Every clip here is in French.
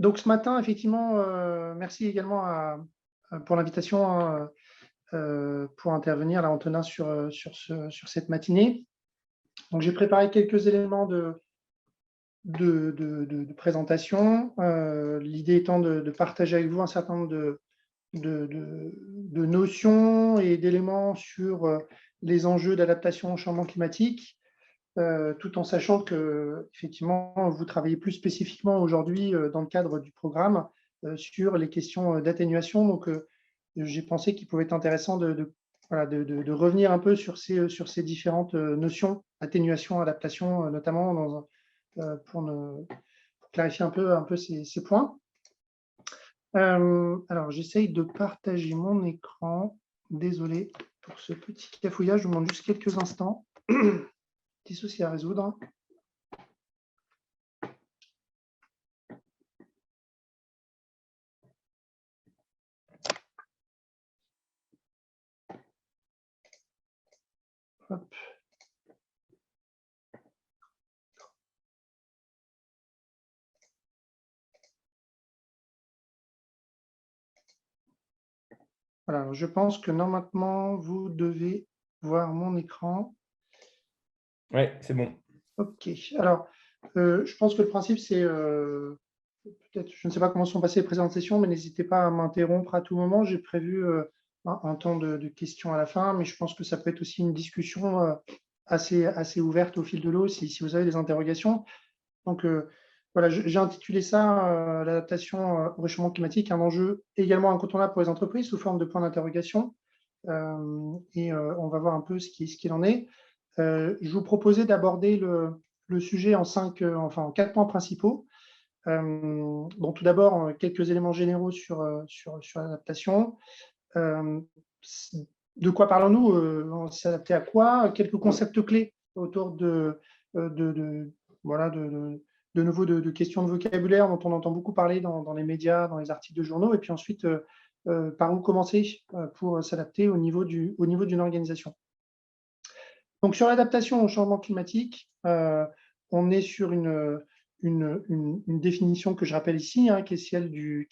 Donc ce matin, effectivement, merci également pour l'invitation hein, pour intervenir, là, Antonin, sur cette matinée. Donc j'ai préparé quelques éléments de présentation, l'idée étant de partager avec vous un certain nombre de notions et d'éléments sur les enjeux d'adaptation au changement climatique, tout en sachant que, effectivement, vous travaillez plus spécifiquement aujourd'hui dans le cadre du programme sur les questions d'atténuation. Donc, j'ai pensé qu'il pouvait être intéressant voilà, de revenir un peu sur ces différentes notions, atténuation, adaptation, notamment pour clarifier un peu ces points. Alors, j'essaye de partager mon écran. Désolé pour ce petit cafouillage, je vous demande juste quelques instants. Petit souci à résoudre. Hop. Voilà, je pense que normalement, vous devez voir mon écran. Oui, c'est bon. OK. Alors, je pense que le principe, c'est peut-être, je ne sais pas comment sont passées les présentations, mais n'hésitez pas à m'interrompre à tout moment. J'ai prévu un temps de questions à la fin, mais je pense que ça peut être aussi une discussion assez ouverte au fil de l'eau si vous avez des interrogations. Donc, voilà, j'ai intitulé ça l'adaptation au réchauffement climatique, un enjeu également incontournable pour les entreprises sous forme de point d'interrogation. On va voir un peu ce qu'il en est. Je vous proposais d'aborder le sujet en 4 points principaux. Bon, tout d'abord, quelques éléments généraux sur l'adaptation. De quoi parlons-nous On s'est adapté à quoi? Quelques concepts clés autour voilà, de nouveau de questions de vocabulaire dont on entend beaucoup parler dans les médias, dans les articles de journaux, et puis ensuite, par où commencer pour s'adapter au niveau d'une organisation. Donc, sur l'adaptation au changement climatique, on est sur une définition que je rappelle ici, hein, qui est celle du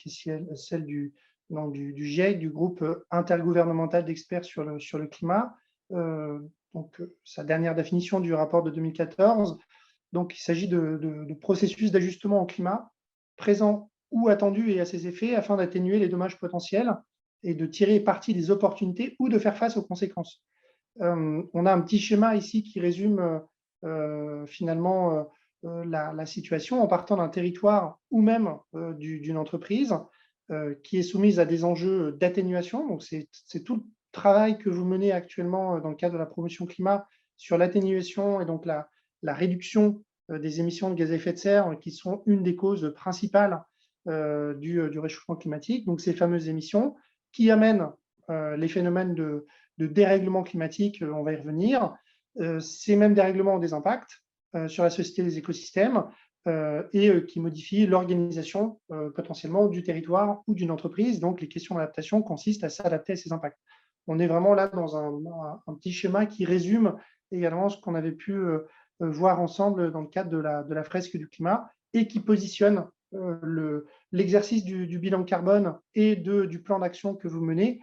GIEC, du groupe intergouvernemental d'experts sur le climat. Sa dernière définition du rapport de 2014. Donc, il s'agit de processus d'ajustement au climat présents ou attendus et à ses effets afin d'atténuer les dommages potentiels et de tirer parti des opportunités ou de faire face aux conséquences. On a un petit schéma ici qui résume finalement la situation en partant d'un territoire ou même d'une entreprise qui est soumise à des enjeux d'atténuation. Donc, c'est tout le travail que vous menez actuellement dans le cadre de la promotion climat sur l'atténuation et donc la réduction des émissions de gaz à effet de serre qui sont une des causes principales du réchauffement climatique. Donc, ces fameuses émissions qui amènent les phénomènes de dérèglement climatique, on va y revenir. Ces mêmes dérèglements ont des impacts sur la société et les écosystèmes et qui modifient l'organisation potentiellement du territoire ou d'une entreprise. Donc, les questions d'adaptation consistent à s'adapter à ces impacts. On est vraiment là dans un petit schéma qui résume également ce qu'on avait pu voir ensemble dans le cadre de la fresque du climat et qui positionne l'exercice du bilan carbone et du plan d'action que vous menez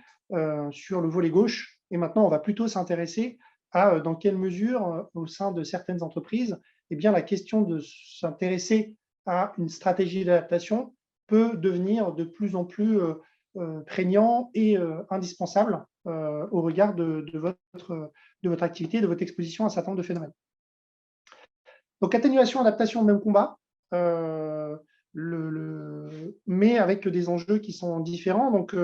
sur le volet gauche. Et maintenant, on va plutôt s'intéresser à dans quelle mesure, au sein de certaines entreprises, eh bien, la question de s'intéresser à une stratégie d'adaptation peut devenir de plus en plus prégnant et indispensable au regard de votre activité, de votre exposition à un certain nombre de phénomènes. Donc, atténuation, adaptation, même combat, mais avec des enjeux qui sont différents. Donc,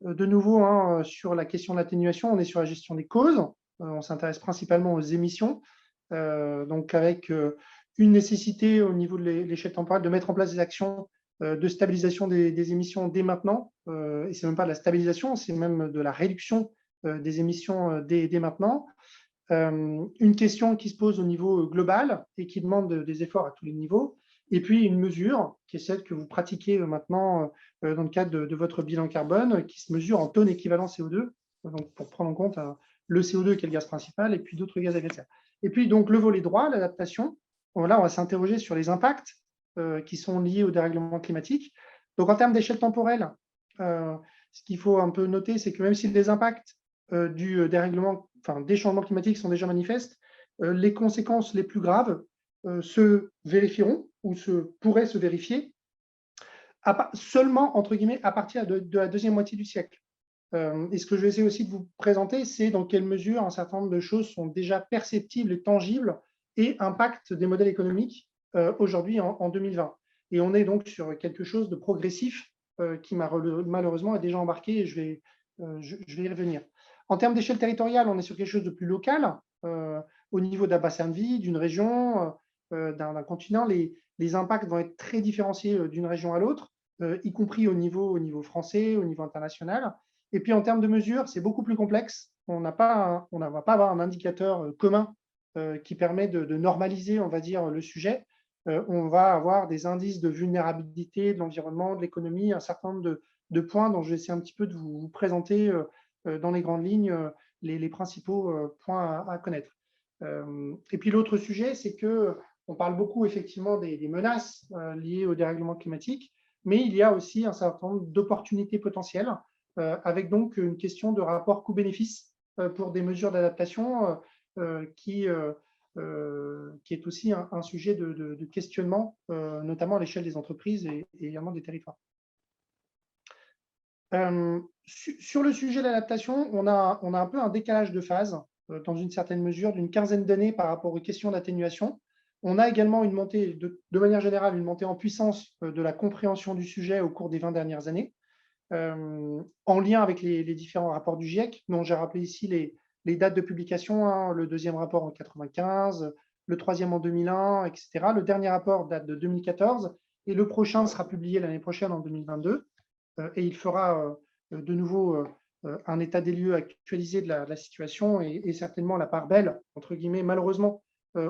de nouveau, hein, sur la question de l'atténuation, on est sur la gestion des causes. On s'intéresse principalement aux émissions, donc avec une nécessité au niveau de l'échelle temporelle de mettre en place des actions de stabilisation des émissions dès maintenant. Et ce n'est même pas de la stabilisation, c'est même de la réduction des émissions dès maintenant. Une question qui se pose au niveau global et qui demande des efforts à tous les niveaux. Et puis une mesure qui est celle que vous pratiquez maintenant dans le cadre de votre bilan carbone, qui se mesure en tonnes équivalent CO2, donc pour prendre en compte le CO2 qui est le gaz principal et puis d'autres gaz à effet de serre. Et puis donc le volet droit, l'adaptation. Là, on va s'interroger sur les impacts qui sont liées au dérèglement climatique. Donc, en termes d'échelle temporelle, ce qu'il faut un peu noter, c'est que même si les impacts des changements climatiques sont déjà manifestes, les conséquences les plus graves se vérifieront ou pourraient se vérifier seulement, entre guillemets, à partir de la deuxième moitié du siècle. Et ce que je vais essayer aussi de vous présenter, c'est dans quelle mesure un certain nombre de choses sont déjà perceptibles et tangibles et impactent des modèles économiques aujourd'hui en 2020. Et on est donc sur quelque chose de progressif qui malheureusement est déjà embarqué et je vais y revenir. En termes d'échelle territoriale, on est sur quelque chose de plus local. Au niveau d'un bassin de vie, d'une région, d'un continent, les impacts vont être très différenciés d'une région à l'autre, y compris au niveau français, au niveau international. Et puis en termes de mesures, c'est beaucoup plus complexe. On ne va pas avoir un indicateur commun qui permet de normaliser, on va dire, le sujet. On va avoir des indices de vulnérabilité de l'environnement, de l'économie, un certain nombre de points dont je vais essayer un petit peu de vous présenter dans les grandes lignes les principaux points à connaître. Et puis l'autre sujet, c'est qu'on parle beaucoup effectivement des menaces liées au dérèglement climatique, mais il y a aussi un certain nombre d'opportunités potentielles, avec donc une question de rapport coût-bénéfice pour des mesures d'adaptation qui est aussi un sujet de questionnement, notamment à l'échelle des entreprises et également des territoires. Sur le sujet de l'adaptation, on a un peu un décalage de phase, dans une certaine mesure, d'une quinzaine d'années par rapport aux questions d'atténuation. On a également une montée, de manière générale, une montée en puissance de la compréhension du sujet au cours des 20 dernières années, en lien avec les différents rapports du GIEC, dont j'ai rappelé ici les dates de publication, hein, le deuxième rapport en 1995, le troisième en 2001, etc. Le dernier rapport date de 2014 et le prochain sera publié l'année prochaine en 2022. Et il fera de nouveau un état des lieux actualisé de la situation et certainement la part belle, entre guillemets, malheureusement,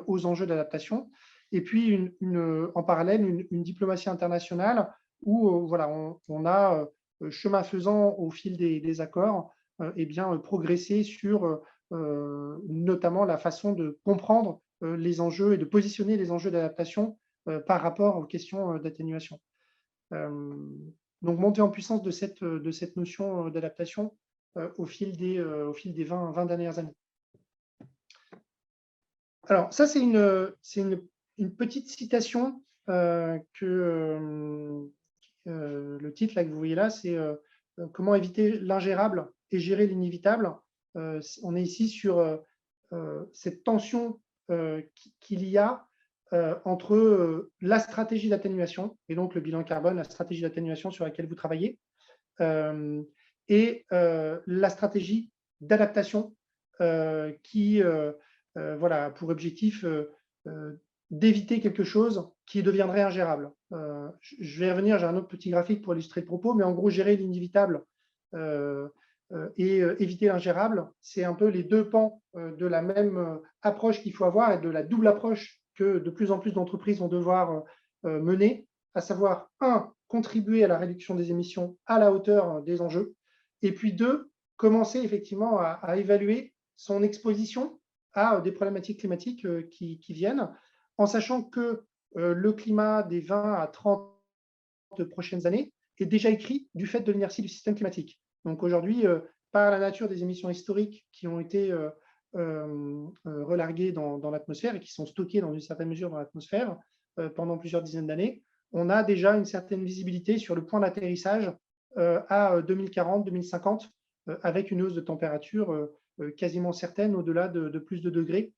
aux enjeux d'adaptation. Et puis, en parallèle, une diplomatie internationale où voilà, on a, chemin faisant au fil des accords, progressé sur notamment la façon de comprendre les enjeux et de positionner les enjeux d'adaptation par rapport aux questions d'atténuation. Donc, montée en puissance de cette notion d'adaptation au fil des 20 dernières années. Alors, ça, c'est une petite citation que le titre là, que vous voyez là, c'est comment éviter l'ingérable et gérer l'inévitable. On est ici sur cette tension qu'il y a entre la stratégie d'atténuation, et donc le bilan carbone, la stratégie d'atténuation sur laquelle vous travaillez, et la stratégie d'adaptation qui voilà, a pour objectif d'éviter quelque chose qui deviendrait ingérable. Je vais y revenir, j'ai un autre petit graphique pour illustrer le propos, mais en gros, gérer l'inévitable et éviter l'ingérable, c'est un peu les deux pans de la même approche qu'il faut avoir et de la double approche que de plus en plus d'entreprises vont devoir mener, à savoir, un, contribuer à la réduction des émissions à la hauteur des enjeux, et puis deux, commencer effectivement à évaluer son exposition à des problématiques climatiques qui viennent, en sachant que le climat des 20 à 30 prochaines années est déjà écrit du fait de l'inertie du système climatique. Donc aujourd'hui, par la nature des émissions historiques qui ont été relarguées dans l'atmosphère et qui sont stockées dans une certaine mesure dans l'atmosphère pendant plusieurs dizaines d'années, on a déjà une certaine visibilité sur le point d'atterrissage à 2040-2050 avec une hausse de température quasiment certaine au-delà de plus de degrés.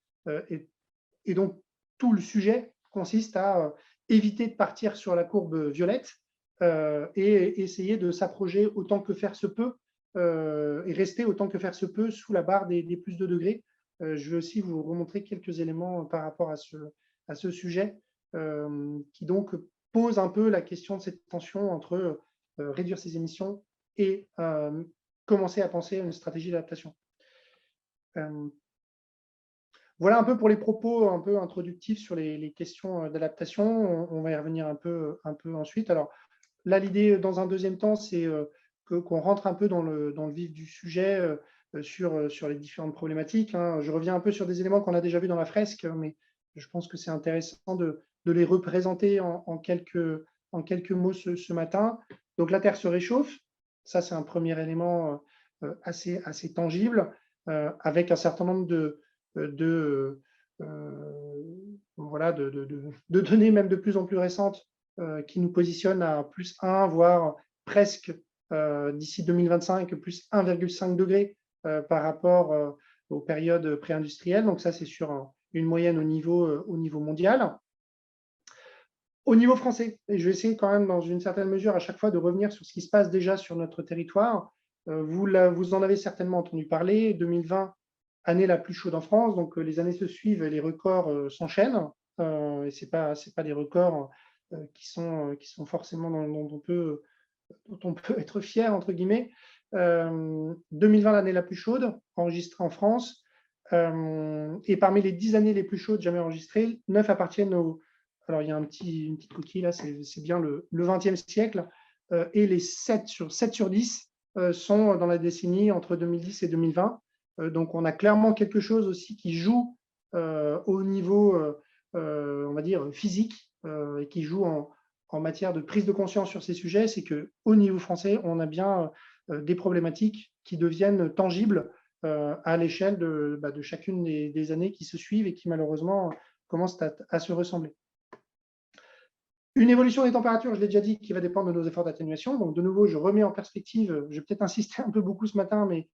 Et donc, tout le sujet consiste à éviter de partir sur la courbe violette et essayer de s'approcher autant que faire se peut et rester autant que faire se peut sous la barre des plus de degrés. Je vais aussi vous remontrer quelques éléments par rapport à ce sujet qui donc pose un peu la question de cette tension entre réduire ses émissions et commencer à penser à une stratégie d'adaptation. Voilà un peu pour les propos un peu introductifs sur les questions d'adaptation. On va y revenir un peu ensuite. Alors là, l'idée dans un deuxième temps, c'est qu'on rentre un peu dans le vif du sujet sur les différentes problématiques. Je reviens un peu sur des éléments qu'on a déjà vus dans la fresque, mais je pense que c'est intéressant de les représenter en quelques mots ce matin. Donc la Terre se réchauffe, ça c'est un premier élément assez tangible, avec un certain nombre voilà, de données même de plus en plus récentes qui nous positionnent à plus 1, voire presque d'ici 2025, plus 1,5 degré par rapport aux périodes pré-industrielles. Donc ça, c'est sur une moyenne au niveau mondial. Au niveau français, et je vais essayer quand même dans une certaine mesure à chaque fois de revenir sur ce qui se passe déjà sur notre territoire. Vous en avez certainement entendu parler, 2020, année la plus chaude en France, donc les années se suivent et les records s'enchaînent. Et ce n'est pas des records qui sont forcément dont on peut être fier, entre guillemets. 2020, l'année la plus chaude enregistrée en France. Et parmi les 10 années les plus chaudes jamais enregistrées, 9 appartiennent au. Alors, il y a une petite coquille là, c'est bien le XXe siècle. Et les 7 sur 10 sont dans la décennie entre 2010 et 2020. Donc, on a clairement quelque chose aussi qui joue au niveau, on va dire, physique, et qui joue en matière de prise de conscience sur ces sujets. C'est qu'au niveau français, on a bien des problématiques qui deviennent tangibles à l'échelle de chacune des années qui se suivent et qui malheureusement commencent à se ressembler. Une évolution des températures, je l'ai déjà dit, qui va dépendre de nos efforts d'atténuation. Donc, de nouveau, je remets en perspective, je vais peut-être insister un peu beaucoup ce matin, mais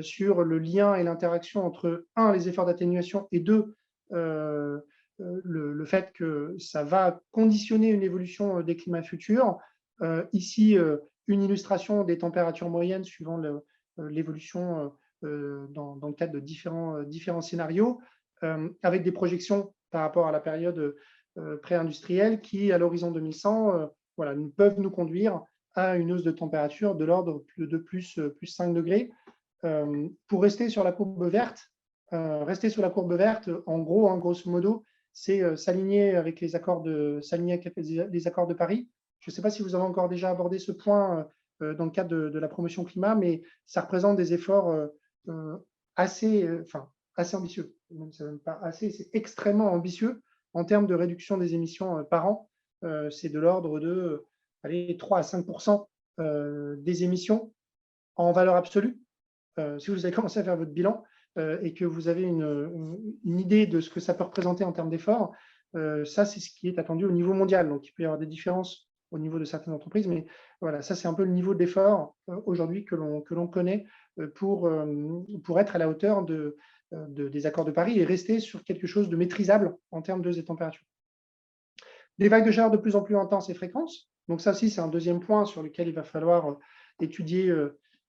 sur le lien et l'interaction entre, un, les efforts d'atténuation et deux, le fait que ça va conditionner une évolution des climats futurs. Ici, une illustration des températures moyennes suivant l'évolution dans le cadre de différents scénarios, avec des projections par rapport à la période pré-industriels qui, à l'horizon 2100, voilà, peuvent nous conduire à une hausse de température de l'ordre de plus 5 degrés. Pour rester sur la courbe verte, en gros, grosso modo, c'est s'aligner avec les accords de Paris. Je ne sais pas si vous avez encore déjà abordé ce point dans le cadre de la promotion climat, mais ça représente des efforts assez ambitieux. Même pas assez, c'est extrêmement ambitieux en termes de réduction des émissions par an. C'est de l'ordre de 3 à 5% des émissions en valeur absolue. Si vous avez commencé à faire votre bilan et que vous avez une idée de ce que ça peut représenter en termes d'efforts, ça, c'est ce qui est attendu au niveau mondial. Donc, il peut y avoir des différences au niveau de certaines entreprises, mais voilà, ça, c'est un peu le niveau d'effort aujourd'hui que l'on connaît pour être à la hauteur des accords de Paris et rester sur quelque chose de maîtrisable en termes de température. Des vagues de chaleur de plus en plus intenses et fréquentes. Donc ça aussi, c'est un deuxième point sur lequel il va falloir étudier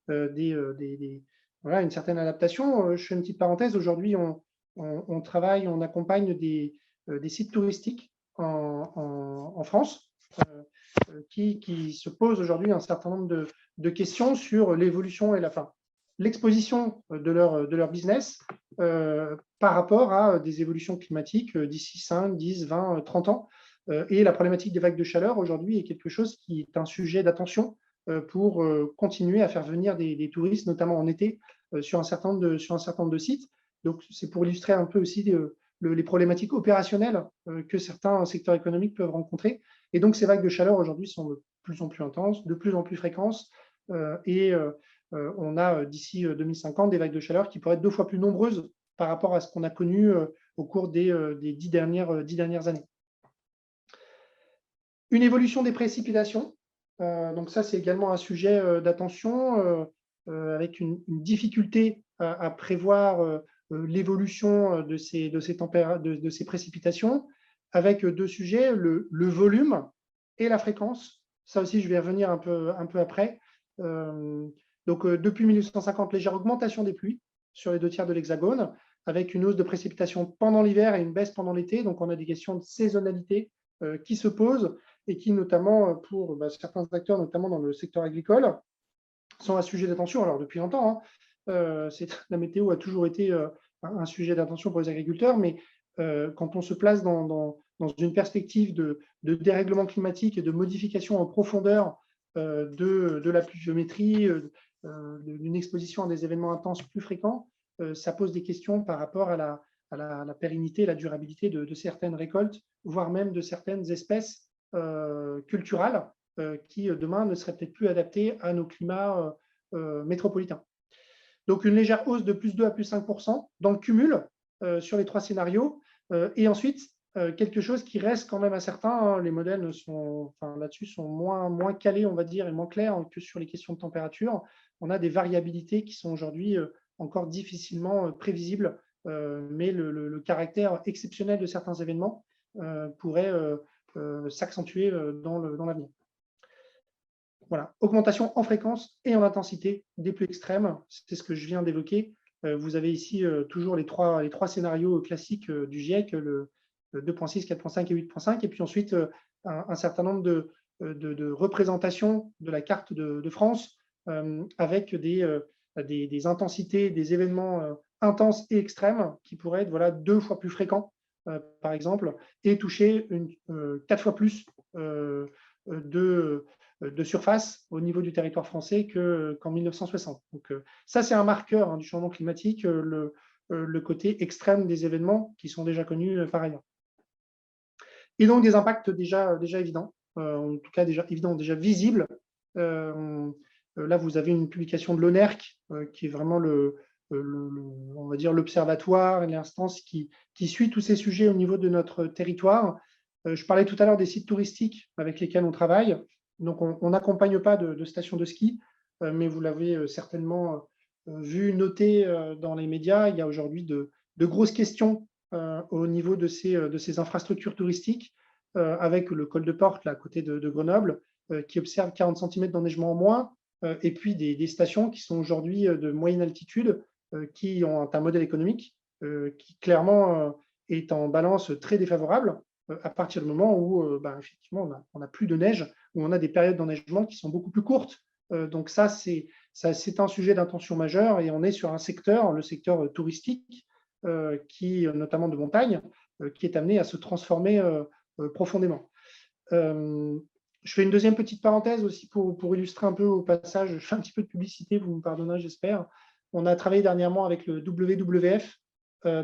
une certaine adaptation. Je fais une petite parenthèse. Aujourd'hui, on travaille, on accompagne des sites touristiques en France qui se posent aujourd'hui un certain nombre de questions sur l'évolution et l'exposition de leur business par rapport à des évolutions climatiques d'ici 5, 10, 20, 30 ans. Et la problématique des vagues de chaleur aujourd'hui est quelque chose qui est un sujet d'attention pour continuer à faire venir des touristes, notamment en été, sur un certain nombre de sites. Donc, c'est pour illustrer un peu aussi les problématiques opérationnelles que certains secteurs économiques peuvent rencontrer. Et donc, ces vagues de chaleur aujourd'hui sont de plus en plus intenses, de plus en plus fréquentes. On a d'ici 2050 des vagues de chaleur qui pourraient être 2 fois plus nombreuses par rapport à ce qu'on a connu au cours des 10 dernières années. Une évolution des précipitations. Donc ça, c'est également un sujet d'attention avec une difficulté à prévoir l'évolution de ces précipitations, avec 2 sujets, le volume et la fréquence. Ça aussi, je vais y revenir un peu après. Donc, depuis 1850, légère augmentation des pluies sur les 2 tiers de l'Hexagone, avec une hausse de précipitations pendant l'hiver et une baisse pendant l'été. Donc, on a des questions de saisonnalité qui se posent et qui, notamment pour certains acteurs, notamment dans le secteur agricole, sont un sujet d'attention. Alors, depuis longtemps, la météo a toujours été un sujet d'attention pour les agriculteurs, mais quand on se place dans une perspective de dérèglement climatique et de modification en profondeur de la pluviométrie, d'une exposition à des événements intenses plus fréquents, ça pose des questions par rapport à la pérennité et la durabilité de certaines récoltes, voire même de certaines espèces culturales qui, demain, ne seraient peut-être plus adaptées à nos climats métropolitains. Donc, une légère hausse de plus 2 à plus 5% dans le cumul sur les 3 scénarios. Et ensuite, quelque chose qui reste quand même incertain. Hein, les modèles là-dessus sont moins calés, on va dire, et moins clairs que sur les questions de température. On a des variabilités qui sont aujourd'hui encore difficilement prévisibles, mais le caractère exceptionnel de certains événements pourrait s'accentuer dans l'avenir. Voilà, augmentation en fréquence et en intensité des pluies extrêmes, c'est ce que je viens d'évoquer. Vous avez ici toujours les trois scénarios classiques du GIEC, le 2.6, 4.5 et 8.5, et puis ensuite un certain nombre de représentations de la carte de France avec des intensités, des événements intenses et extrêmes qui pourraient être 2 fois plus fréquents, par exemple, et toucher 4 fois plus de surface au niveau du territoire français qu'en 1960. Donc, ça, c'est un marqueur du changement climatique, le côté extrême des événements qui sont déjà connus par ailleurs. Et donc, des impacts déjà évidents, en tout cas déjà évidents, déjà visibles. Là, vous avez une publication de l'ONERC, qui est vraiment on va dire l'observatoire et l'instance qui suit tous ces sujets au niveau de notre territoire. Je parlais tout à l'heure des sites touristiques avec lesquels on travaille. Donc, on n'accompagne pas de stations de ski, mais vous l'avez certainement vu, noté dans les médias. Il y a aujourd'hui de grosses questions au niveau de ces infrastructures touristiques, avec le col de Porte, là, à côté de Grenoble, qui observe 40 cm d'enneigement en moins, et puis des stations qui sont aujourd'hui de moyenne altitude, qui ont un modèle économique qui clairement est en balance très défavorable à partir du moment où effectivement on n'a plus de neige, où on a des périodes d'enneigement qui sont beaucoup plus courtes. Donc ça, c'est un sujet d'intention majeure, et on est sur un secteur, le secteur touristique, qui, notamment de montagne, qui est amené à se transformer profondément. Je fais une deuxième petite parenthèse aussi pour illustrer un peu au passage. Je fais un petit peu de publicité, vous me pardonnerez, j'espère. On a travaillé dernièrement avec le WWF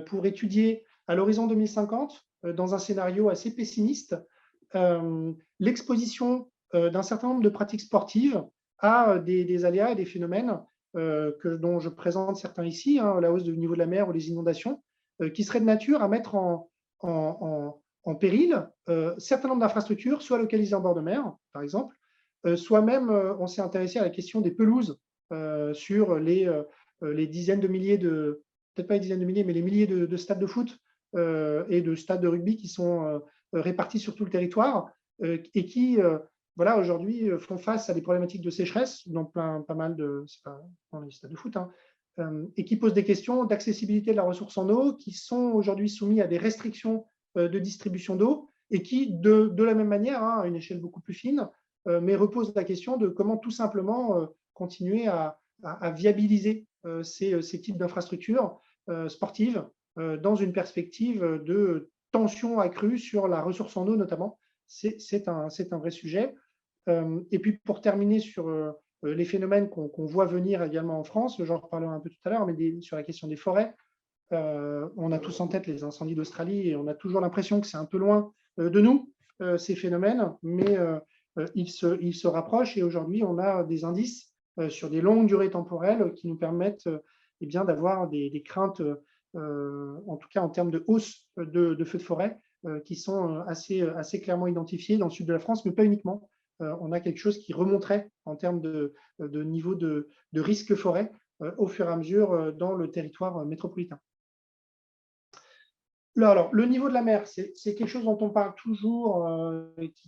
pour étudier à l'horizon 2050, dans un scénario assez pessimiste, l'exposition d'un certain nombre de pratiques sportives à des aléas et des phénomènes dont je présente certains ici, hein, la hausse du niveau de la mer ou les inondations, qui seraient de nature à mettre en péril certain nombre d'infrastructures, soit localisées en bord de mer, par exemple, soit même, on s'est intéressé à la question des pelouses sur les dizaines de milliers peut-être pas les dizaines de milliers, mais les milliers de stades de foot et de stades de rugby qui sont répartis sur tout le territoire et qui, aujourd'hui, font face à des problématiques de sécheresse dans pas mal dans les stades de foot, hein, et qui posent des questions d'accessibilité de la ressource en eau, qui sont aujourd'hui soumis à des restrictions de distribution d'eau, et qui, de la même manière, hein, à une échelle beaucoup plus fine, mais repose la question de comment tout simplement continuer à viabiliser ces types d'infrastructures sportives dans une perspective de tension accrue sur la ressource en eau notamment. C'est un vrai sujet. Et puis, pour terminer sur les phénomènes qu'on voit venir également en France, j'en reparlerai un peu tout à l'heure, mais sur la question des forêts, on a tous en tête les incendies d'Australie et on a toujours l'impression que c'est un peu loin de nous, ces phénomènes, mais ils se rapprochent, et aujourd'hui, on a des indices sur des longues durées temporelles qui nous permettent d'avoir des craintes, en tout cas en termes de hausse de feux de forêt, qui sont assez clairement identifiés dans le sud de la France, mais pas uniquement. On a quelque chose qui remonterait en termes de niveau de risque forêt au fur et à mesure dans le territoire métropolitain. Là, alors, le niveau de la mer, c'est quelque chose dont on parle toujours,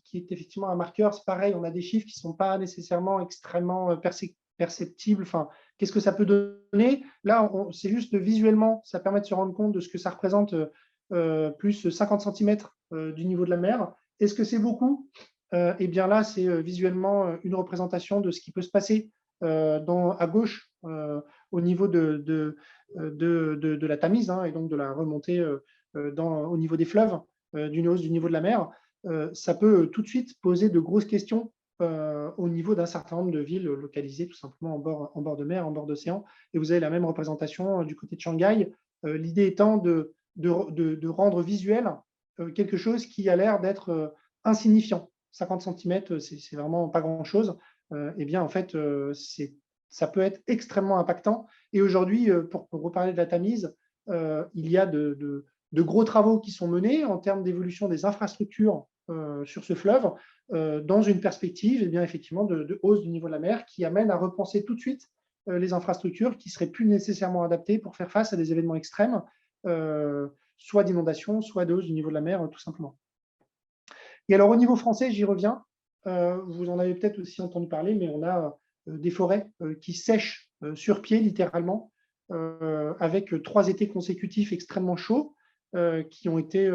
qui est effectivement un marqueur. C'est pareil, on a des chiffres qui ne sont pas nécessairement extrêmement perceptibles. Enfin, qu'est-ce que ça peut donner? Là, c'est juste visuellement, ça permet de se rendre compte de ce que ça représente, plus 50 cm du niveau de la mer. Est-ce que c'est beaucoup? Eh bien là, c'est visuellement une représentation de ce qui peut se passer à gauche, au niveau de la Tamise, hein, et donc de la remontée au niveau des fleuves, d'une hausse du niveau de la mer. Ça peut tout de suite poser de grosses questions au niveau d'un certain nombre de villes localisées tout simplement en bord de mer, en bord d'océan. Et vous avez la même représentation du côté de Shanghai. L'idée étant de de rendre visuel quelque chose qui a l'air d'être insignifiant. 50 cm, c'est vraiment pas grand-chose. Eh bien, en fait, ça peut être extrêmement impactant. Et aujourd'hui, pour reparler de la Tamise, il y a de gros travaux qui sont menés en termes d'évolution des infrastructures sur ce fleuve, dans une perspective eh bien, effectivement, de hausse du niveau de la mer qui amène à repenser tout de suite les infrastructures qui seraient plus nécessairement adaptées pour faire face à des événements extrêmes, soit d'inondation, soit de hausse du niveau de la mer, tout simplement. Et alors, au niveau français, j'y reviens. Vous en avez peut-être aussi entendu parler, mais on a des forêts qui sèchent sur pied, littéralement, avec 3 étés consécutifs extrêmement chauds, qui ont été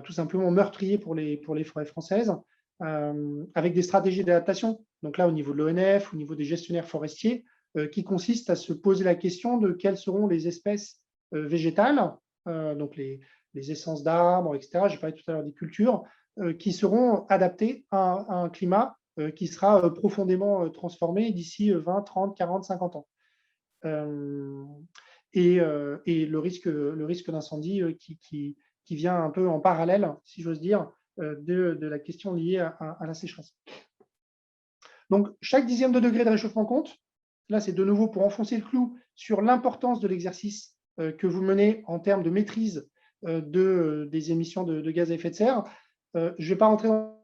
tout simplement meurtriers pour les forêts françaises, avec des stratégies d'adaptation. Donc là, au niveau de l'ONF, au niveau des gestionnaires forestiers, qui consistent à se poser la question de quelles seront les espèces végétales, donc les essences d'arbres, etc. J'ai parlé tout à l'heure des cultures, qui seront adaptées à un climat qui sera profondément transformé d'ici 20, 30, 40, 50 ans. Et le risque d'incendie qui vient un peu en parallèle, si j'ose dire, de la question liée à la sécheresse. Donc, chaque dixième de degré de réchauffement compte. Là, c'est de nouveau pour enfoncer le clou sur l'importance de l'exercice que vous menez en termes de maîtrise des émissions de gaz à effet de serre. Je ne vais pas rentrer dans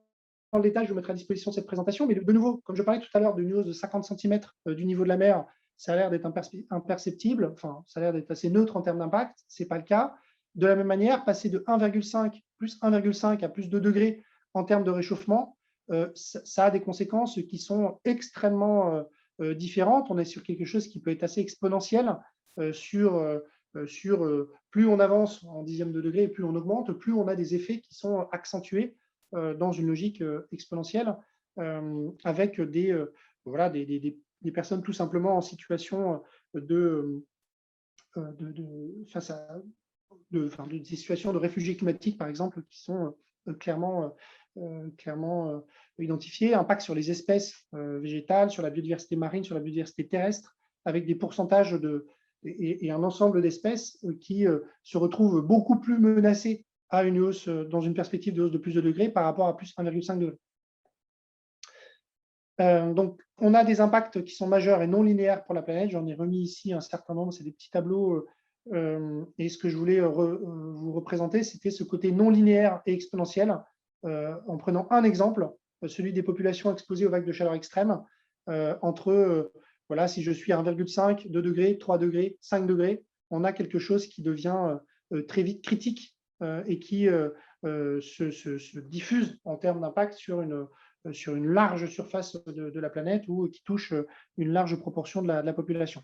le détail, je vous mettrai à disposition cette présentation, mais de nouveau, comme je parlais tout à l'heure d'une hausse de 50 cm du niveau de la mer, ça a l'air d'être imperceptible, enfin, ça a l'air d'être assez neutre en termes d'impact, ce n'est pas le cas. De la même manière, passer de 1,5 plus 1,5 à plus 2 degrés en termes de réchauffement, ça a des conséquences qui sont extrêmement différentes. On est sur quelque chose qui peut être assez exponentiel sur plus on avance en dixième de degré, plus on augmente, plus on a des effets qui sont accentués dans une logique exponentielle, avec des personnes tout simplement en situation des situations de réfugiés climatiques, par exemple, qui sont clairement identifiées. Impact sur les espèces végétales, sur la biodiversité marine, sur la biodiversité terrestre, avec des pourcentages et un ensemble d'espèces qui se retrouvent beaucoup plus menacées à une hausse, dans une perspective de hausse de plus de degrés par rapport à plus 1,5 degré. Donc, on a des impacts qui sont majeurs et non linéaires pour la planète. J'en ai remis ici un certain nombre, c'est des petits tableaux. Et ce que je voulais vous représenter, c'était ce côté non linéaire et exponentiel, en prenant un exemple, celui des populations exposées aux vagues de chaleur extrêmes, entre, si je suis à 1,5, 2 degrés, 3 degrés, 5 degrés, on a quelque chose qui devient très vite critique et qui se diffuse en termes d'impact sur une large surface de la planète ou qui touche une large proportion de la population.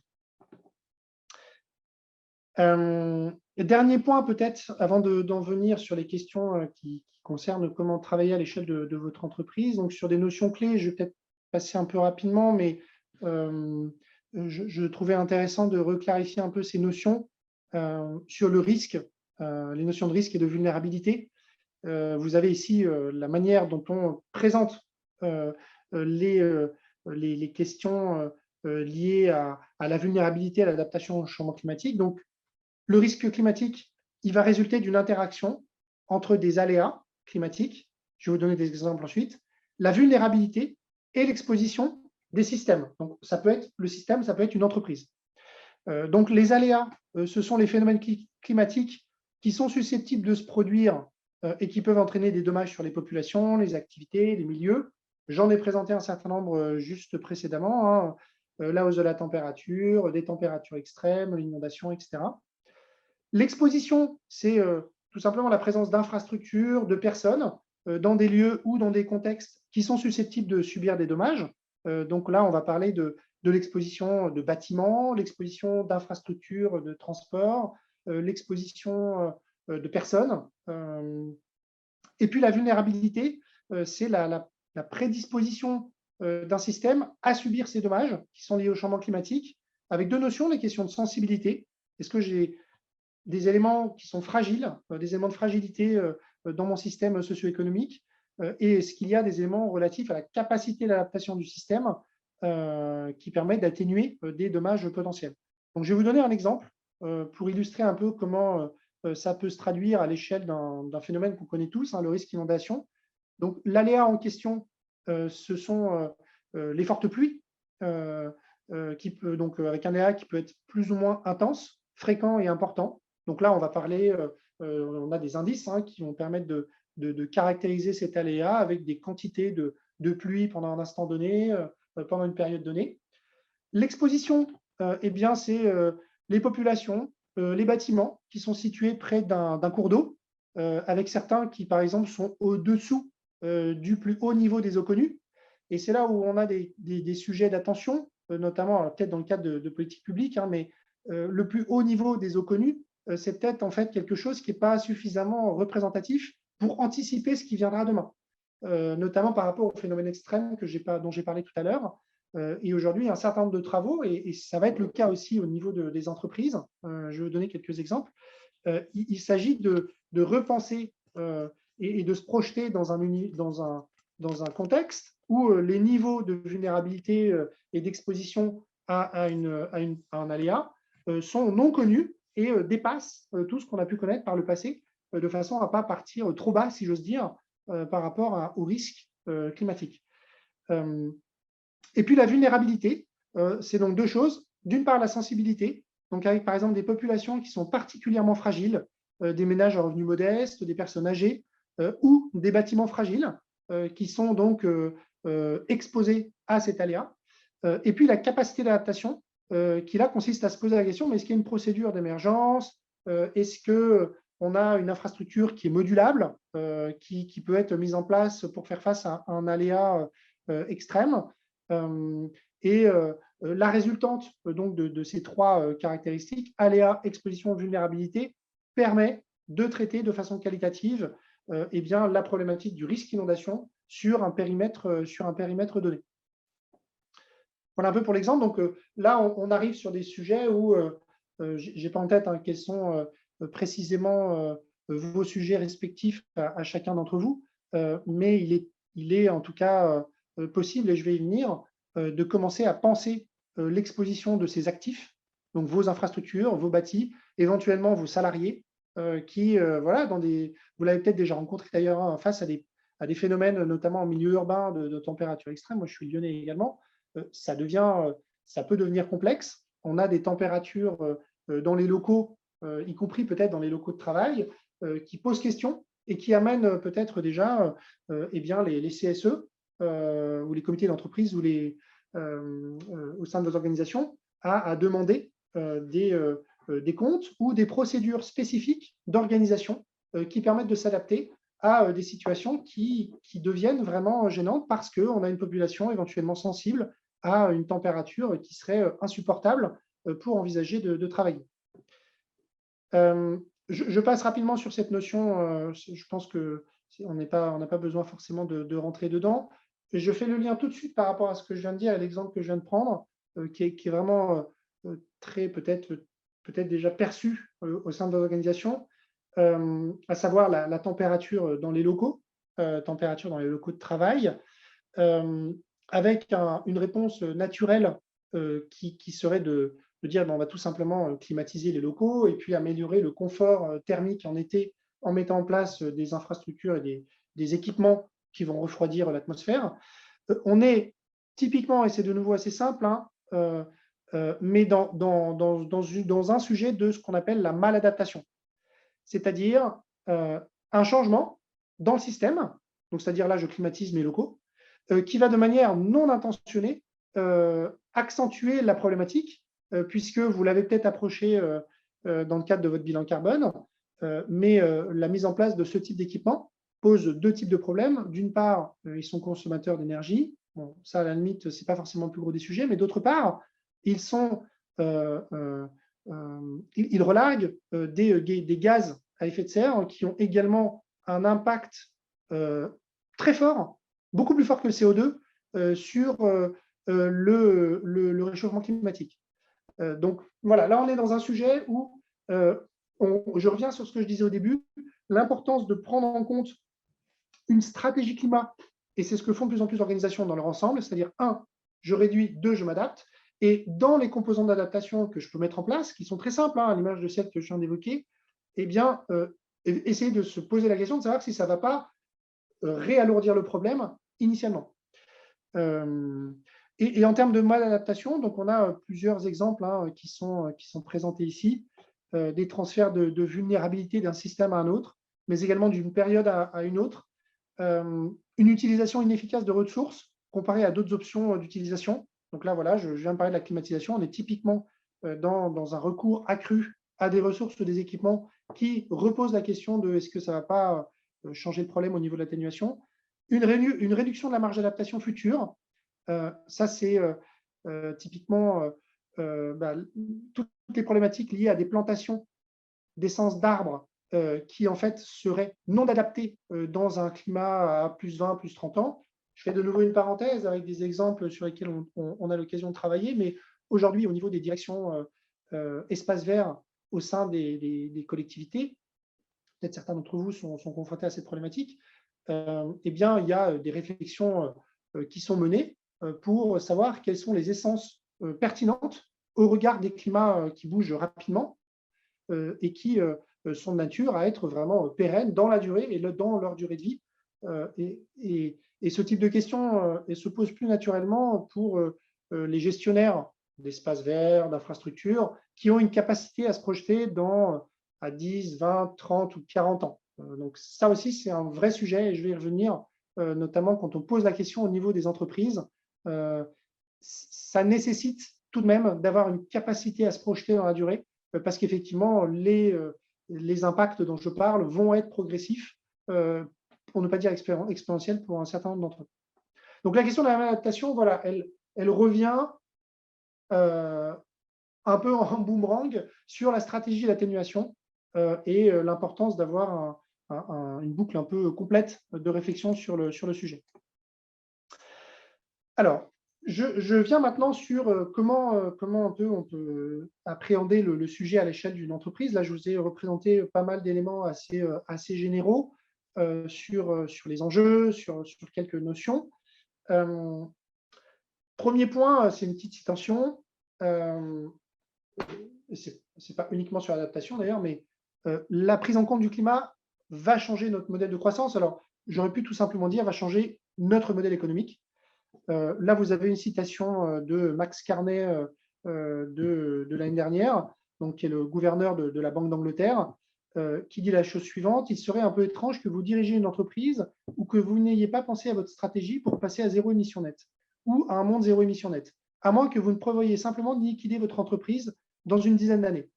Dernier point peut-être, avant d'en venir sur les questions qui concernent comment travailler à l'échelle de votre entreprise. Donc sur des notions clés, je vais peut-être passer un peu rapidement, mais je trouvais intéressant de reclarifier un peu ces notions sur le risque, les notions de risque et de vulnérabilité. Vous avez ici la manière dont on présente les questions liées à la vulnérabilité, à l'adaptation au changement climatique. Donc, le risque climatique, il va résulter d'une interaction entre des aléas climatiques, je vais vous donner des exemples ensuite, la vulnérabilité et l'exposition des systèmes. Donc, ça peut être le système, ça peut être une entreprise. Donc, les aléas, ce sont les phénomènes climatiques qui sont susceptibles de se produire et qui peuvent entraîner des dommages sur les populations, les activités, les milieux. J'en ai présenté un certain nombre juste précédemment, la hausse de la température, des températures extrêmes, l'inondation, etc. L'exposition, c'est tout simplement la présence d'infrastructures, de personnes dans des lieux ou dans des contextes qui sont susceptibles de subir des dommages. Donc là, on va parler de l'exposition de bâtiments, l'exposition d'infrastructures de transport, l'exposition de personnes. Et puis la vulnérabilité, c'est la prédisposition d'un système à subir ces dommages qui sont liés au changement climatique, avec deux notions, les questions de sensibilité. Est-ce que j'ai des éléments qui sont fragiles, des éléments de fragilité dans mon système socio-économique, et est-ce qu'il y a des éléments relatifs à la capacité d'adaptation du système qui permettent d'atténuer des dommages potentiels. Donc, je vais vous donner un exemple pour illustrer un peu comment ça peut se traduire à l'échelle d'un phénomène qu'on connaît tous, le risque inondation. Donc, l'aléa en question, ce sont les fortes pluies, avec un aléa qui peut être plus ou moins intense, fréquent et important. Donc là, on va parler, on a des indices qui vont permettre de caractériser cet aléa avec des quantités de pluie pendant un instant donné, pendant une période donnée. L'exposition, c'est les populations, les bâtiments qui sont situés près d'un cours d'eau, avec certains qui, par exemple, sont au-dessous du plus haut niveau des eaux connues. Et c'est là où on a des sujets d'attention, notamment peut-être dans le cadre de politiques publiques, mais le plus haut niveau des eaux connues, c'est peut-être en fait quelque chose qui n'est pas suffisamment représentatif pour anticiper ce qui viendra demain, notamment par rapport aux phénomènes extrêmes dont j'ai parlé tout à l'heure. Et aujourd'hui, il y a un certain nombre de travaux, et ça va être le cas aussi au niveau des entreprises. Je vais vous donner quelques exemples. Il s'agit de repenser et de se projeter dans un contexte où les niveaux de vulnérabilité et d'exposition à un aléa sont non connus et dépassent tout ce qu'on a pu connaître par le passé, de façon à ne pas partir trop bas, si j'ose dire, par rapport au risque climatique. Et puis la vulnérabilité, c'est donc deux choses. D'une part, la sensibilité, donc avec par exemple des populations qui sont particulièrement fragiles, des ménages à revenus modestes, des personnes âgées, ou des bâtiments fragiles qui sont donc exposés à cet aléa. Et puis la capacité d'adaptation, qui là consiste à se poser la question, mais est-ce qu'il y a une procédure d'émergence? Est-ce qu'on a une infrastructure qui est modulable, qui peut être mise en place pour faire face à un aléa extrême? Et la résultante donc de ces trois caractéristiques, aléa, exposition, vulnérabilité, permet de traiter de façon qualitative la problématique du risque inondation sur un périmètre donné. Voilà un peu pour l'exemple. Donc là, on arrive sur des sujets où je n'ai pas en tête quels sont précisément vos sujets respectifs à chacun d'entre vous, mais il est en tout cas possible, et je vais y venir, de commencer à penser l'exposition de ces actifs, donc vos infrastructures, vos bâtis, éventuellement vos salariés, qui, vous l'avez peut-être déjà rencontré d'ailleurs, face à des phénomènes, notamment en milieu urbain, de température extrême. Moi, je suis lyonnais également. Ça peut devenir complexe. On a des températures dans les locaux, y compris peut-être dans les locaux de travail, qui posent question et qui amènent peut-être déjà les CSE ou les comités d'entreprise ou au sein de vos organisations à demander des comptes ou des procédures spécifiques d'organisation qui permettent de s'adapter à des situations qui deviennent vraiment gênantes parce qu'on a une population éventuellement sensible à une température qui serait insupportable pour envisager de travailler. Je passe rapidement sur cette notion. Je pense qu'on n'a pas besoin forcément de rentrer dedans. Et je fais le lien tout de suite par rapport à ce que je viens de dire, à l'exemple que je viens de prendre, qui est vraiment très peut-être déjà perçu au sein de l'organisation, à savoir la température dans les locaux, de travail, avec une réponse naturelle qui serait de dire on va tout simplement climatiser les locaux et puis améliorer le confort thermique en été en mettant en place des infrastructures et des équipements qui vont refroidir l'atmosphère. On est typiquement, et c'est de nouveau assez simple, mais dans un sujet de ce qu'on appelle la maladaptation, c'est-à-dire un changement dans le système, donc c'est-à-dire là je climatise mes locaux, qui va de manière non intentionnée accentuer la problématique, puisque vous l'avez peut-être approché dans le cadre de votre bilan carbone, mais la mise en place de ce type d'équipement pose deux types de problèmes. D'une part, ils sont consommateurs d'énergie. Bon, ça, à la limite, ce n'est pas forcément le plus gros des sujets, mais d'autre part, ils relaguent des gaz à effet de serre qui ont également un impact très fort, beaucoup plus fort que le CO2, sur le réchauffement climatique. Donc voilà, là on est dans un sujet où je reviens sur ce que je disais au début, l'importance de prendre en compte une stratégie climat, et c'est ce que font de plus en plus d'organisations dans leur ensemble, c'est-à-dire 1, je réduis, 2, je m'adapte, et dans les composants d'adaptation que je peux mettre en place, qui sont très simples, à l'image de celle que je viens d'évoquer, eh bien, essayer de se poser la question de savoir si ça ne va pas réalourdir le problème initialement. Et en termes de maladaptation, donc on a plusieurs exemples qui sont présentés ici, des transferts de vulnérabilité d'un système à un autre, mais également d'une période à une autre, une utilisation inefficace de ressources comparée à d'autres options d'utilisation. Donc là, voilà, je viens de parler de la climatisation, on est typiquement dans un recours accru à des ressources ou des équipements qui reposent la question de est-ce que ça ne va pas changer le problème au niveau de l'atténuation. Une réduction de la marge d'adaptation future, ça c'est typiquement toutes les problématiques liées à des plantations d'essence d'arbres qui en fait seraient non adaptées dans un climat à plus 20, plus 30 ans. Je fais de nouveau une parenthèse avec des exemples sur lesquels on a l'occasion de travailler, mais aujourd'hui au niveau des directions espaces verts au sein des collectivités, peut-être certains d'entre vous sont confrontés à cette problématique, eh bien, il y a des réflexions qui sont menées pour savoir quelles sont les essences pertinentes au regard des climats qui bougent rapidement et qui sont de nature à être vraiment pérennes dans la durée et dans leur durée de vie. Et ce type de questions se pose plus naturellement pour les gestionnaires d'espaces verts, d'infrastructures, qui ont une capacité à se projeter à 10, 20, 30 ou 40 ans. Donc ça aussi, c'est un vrai sujet et je vais y revenir, notamment quand on pose la question au niveau des entreprises. Ça nécessite tout de même d'avoir une capacité à se projeter dans la durée parce qu'effectivement, les impacts dont je parle vont être progressifs, pour ne pas dire exponentiels pour un certain nombre d'entre eux. Donc la question de la maladaptation, voilà, elle revient un peu en boomerang sur la stratégie d'atténuation et l'importance d'avoir une boucle un peu complète de réflexion sur le sujet. Alors, je viens maintenant sur comment on peut appréhender le sujet à l'échelle d'une entreprise. Là, je vous ai représenté pas mal d'éléments assez généraux sur les enjeux, sur quelques notions. Premier point, c'est une petite citation. Ce n'est pas uniquement sur l'adaptation d'ailleurs, mais la prise en compte du climat va changer notre modèle de croissance. Alors, j'aurais pu tout simplement dire va changer notre modèle économique. Là, vous avez une citation de Max Carney de l'année dernière, donc, qui est le gouverneur de la Banque d'Angleterre, qui dit la chose suivante: il serait un peu étrange que vous dirigiez une entreprise ou que vous n'ayez pas pensé à votre stratégie pour passer à zéro émission nette ou à un monde zéro émission nette, à moins que vous ne prévoyiez simplement de liquider votre entreprise dans une dizaine d'années.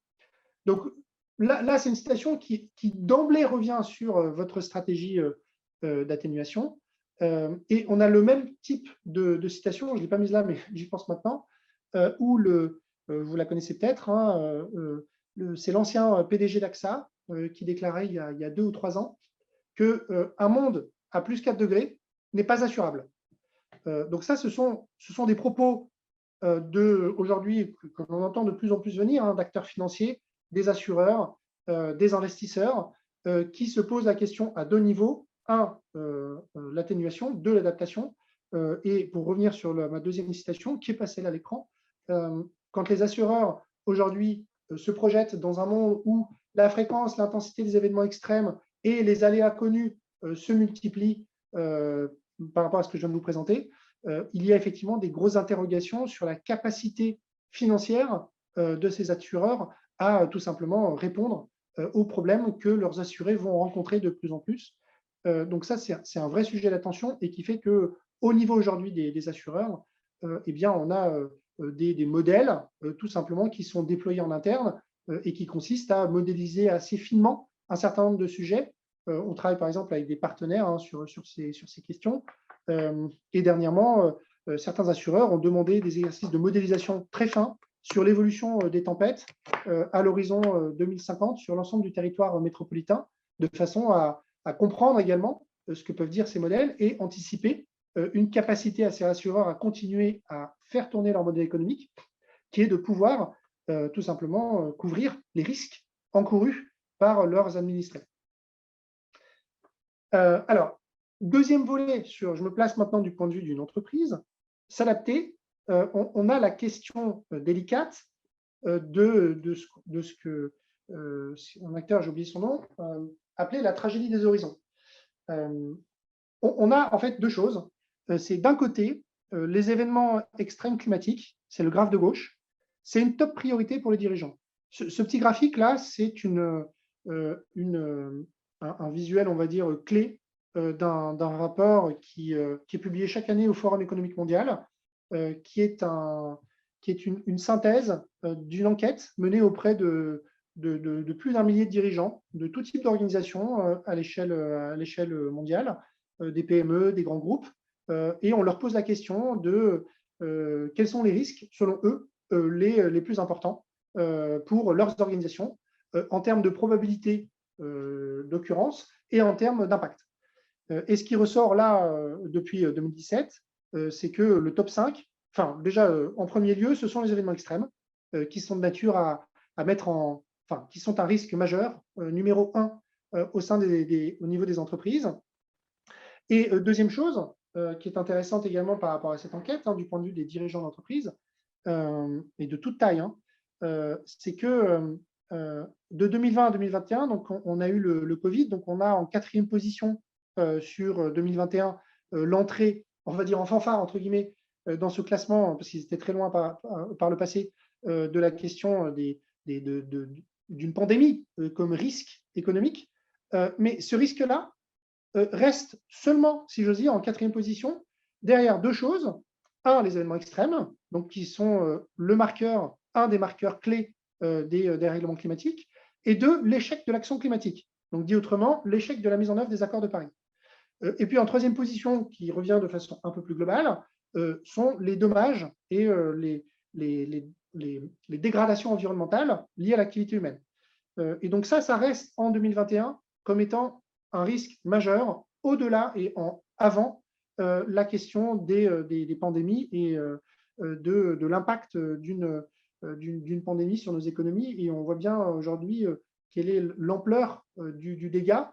Donc là c'est une citation qui d'emblée revient sur votre stratégie d'atténuation. Et on a le même type de citation, je ne l'ai pas mise là, mais j'y pense maintenant, où vous la connaissez peut-être, c'est l'ancien PDG d'AXA qui déclarait il y a 2 ou 3 ans qu'un monde à plus 4 degrés n'est pas assurable. Donc ça, ce sont des propos aujourd'hui que l'on entend de plus en plus venir, d'acteurs financiers, des assureurs, des investisseurs, qui se posent la question à 2 niveaux. L'atténuation, 2, l'adaptation. Et pour revenir sur ma deuxième citation, qui est passée là à l'écran, quand les assureurs aujourd'hui se projettent dans un monde où la fréquence, l'intensité des événements extrêmes et les aléas connus se multiplient par rapport à ce que je viens de vous présenter, il y a effectivement des grosses interrogations sur la capacité financière de ces assureurs à tout simplement répondre aux problèmes que leurs assurés vont rencontrer de plus en plus. Donc ça, c'est un vrai sujet d'attention et qui fait qu'au niveau aujourd'hui des assureurs, eh bien, on a des modèles tout simplement qui sont déployés en interne et qui consistent à modéliser assez finement un certain nombre de sujets. On travaille par exemple avec des partenaires sur ces questions. Et dernièrement, certains assureurs ont demandé des exercices de modélisation très fins sur l'évolution des tempêtes à l'horizon 2050 sur l'ensemble du territoire métropolitain, de façon à comprendre également ce que peuvent dire ces modèles et anticiper une capacité à ces assureurs à continuer à faire tourner leur modèle économique, qui est de pouvoir tout simplement couvrir les risques encourus par leurs administrés. Alors, deuxième volet, je me place maintenant du point de vue d'une entreprise, s'adapter. On a la question délicate de ce que un acteur, j'ai oublié son nom, appelé la tragédie des horizons. On a en fait deux choses. C'est d'un côté, les événements extrêmes climatiques, c'est le graphe de gauche, c'est une top priorité pour les dirigeants. Ce petit graphique-là, c'est un visuel, on va dire, clé d'un rapport qui est publié chaque année au Forum économique mondial, qui est une synthèse d'une enquête menée auprès de plus d'un millier de dirigeants de tout type d'organisation à l'échelle mondiale, des PME, des grands groupes, et on leur pose la question de quels sont les risques, selon eux, les plus importants pour leurs organisations en termes de probabilité d'occurrence et en termes d'impact. Et ce qui ressort là depuis 2017, c'est que le top 5, enfin déjà en premier lieu, ce sont les événements extrêmes qui sont de nature à mettre qui sont un risque majeur, numéro 1 au niveau des entreprises. Et deuxième chose qui est intéressante également par rapport à cette enquête, du point de vue des dirigeants d'entreprise et de toute taille, c'est que de 2020 à 2021, donc on a eu le Covid, donc on a en 4e position sur 2021 l'entrée, on va dire en fanfare, entre guillemets, dans ce classement, parce qu'ils étaient très loin par le passé, de la question d'une pandémie comme risque économique. Mais ce risque-là reste seulement, si j'ose dire, en 4e position, derrière deux choses. Un, les événements extrêmes, donc qui sont un des marqueurs clés des règlements climatiques, et deux, l'échec de l'action climatique. Donc, dit autrement, l'échec de la mise en œuvre des accords de Paris. Et puis, en 3e position, qui revient de façon un peu plus globale, sont les dommages et les dégradations environnementales liées à l'activité humaine. Et donc ça reste en 2021 comme étant un risque majeur au-delà et avant la question des pandémies et de l'impact d'une pandémie sur nos économies. Et on voit bien aujourd'hui quelle est l'ampleur du dégât.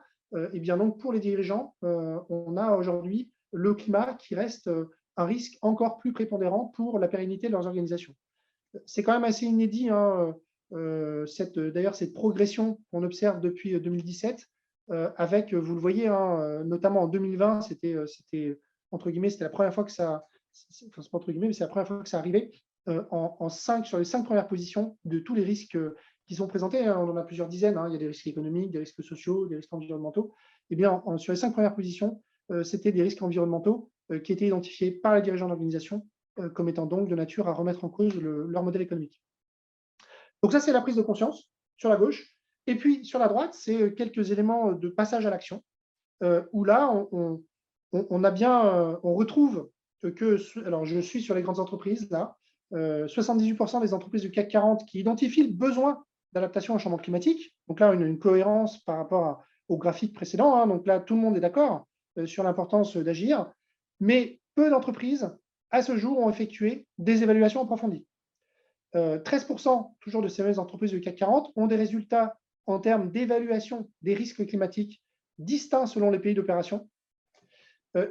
Et bien donc pour les dirigeants, on a aujourd'hui le climat qui reste un risque encore plus prépondérant pour la pérennité de leurs organisations. C'est quand même assez inédit, d'ailleurs, cette progression qu'on observe depuis 2017, avec, vous le voyez, notamment en 2020, c'était entre guillemets, c'était la première fois que ça, enfin, c'est pas entre guillemets, mais c'est la première fois que ça arrivait sur les 5 premières positions de tous les risques qui sont présentés. On en a plusieurs dizaines. Il y a des risques économiques, des risques sociaux, des risques environnementaux. Eh bien, sur les 5 premières positions, c'était des risques environnementaux qui étaient identifiés par les dirigeants d'organisation comme étant donc de nature à remettre en cause leur modèle économique. Donc ça, c'est la prise de conscience sur la gauche. Et puis, sur la droite, c'est quelques éléments de passage à l'action, où là, on retrouve que, alors je suis sur les grandes entreprises, là, 78% des entreprises du CAC 40 qui identifient le besoin d'adaptation au changement climatique. Donc là, une cohérence par rapport au graphique précédent. Donc là, tout le monde est d'accord sur l'importance d'agir. Mais peu d'entreprises, à ce jour, ont effectué des évaluations approfondies. 13% toujours de ces entreprises du CAC 40 ont des résultats en termes d'évaluation des risques climatiques distincts selon les pays d'opération.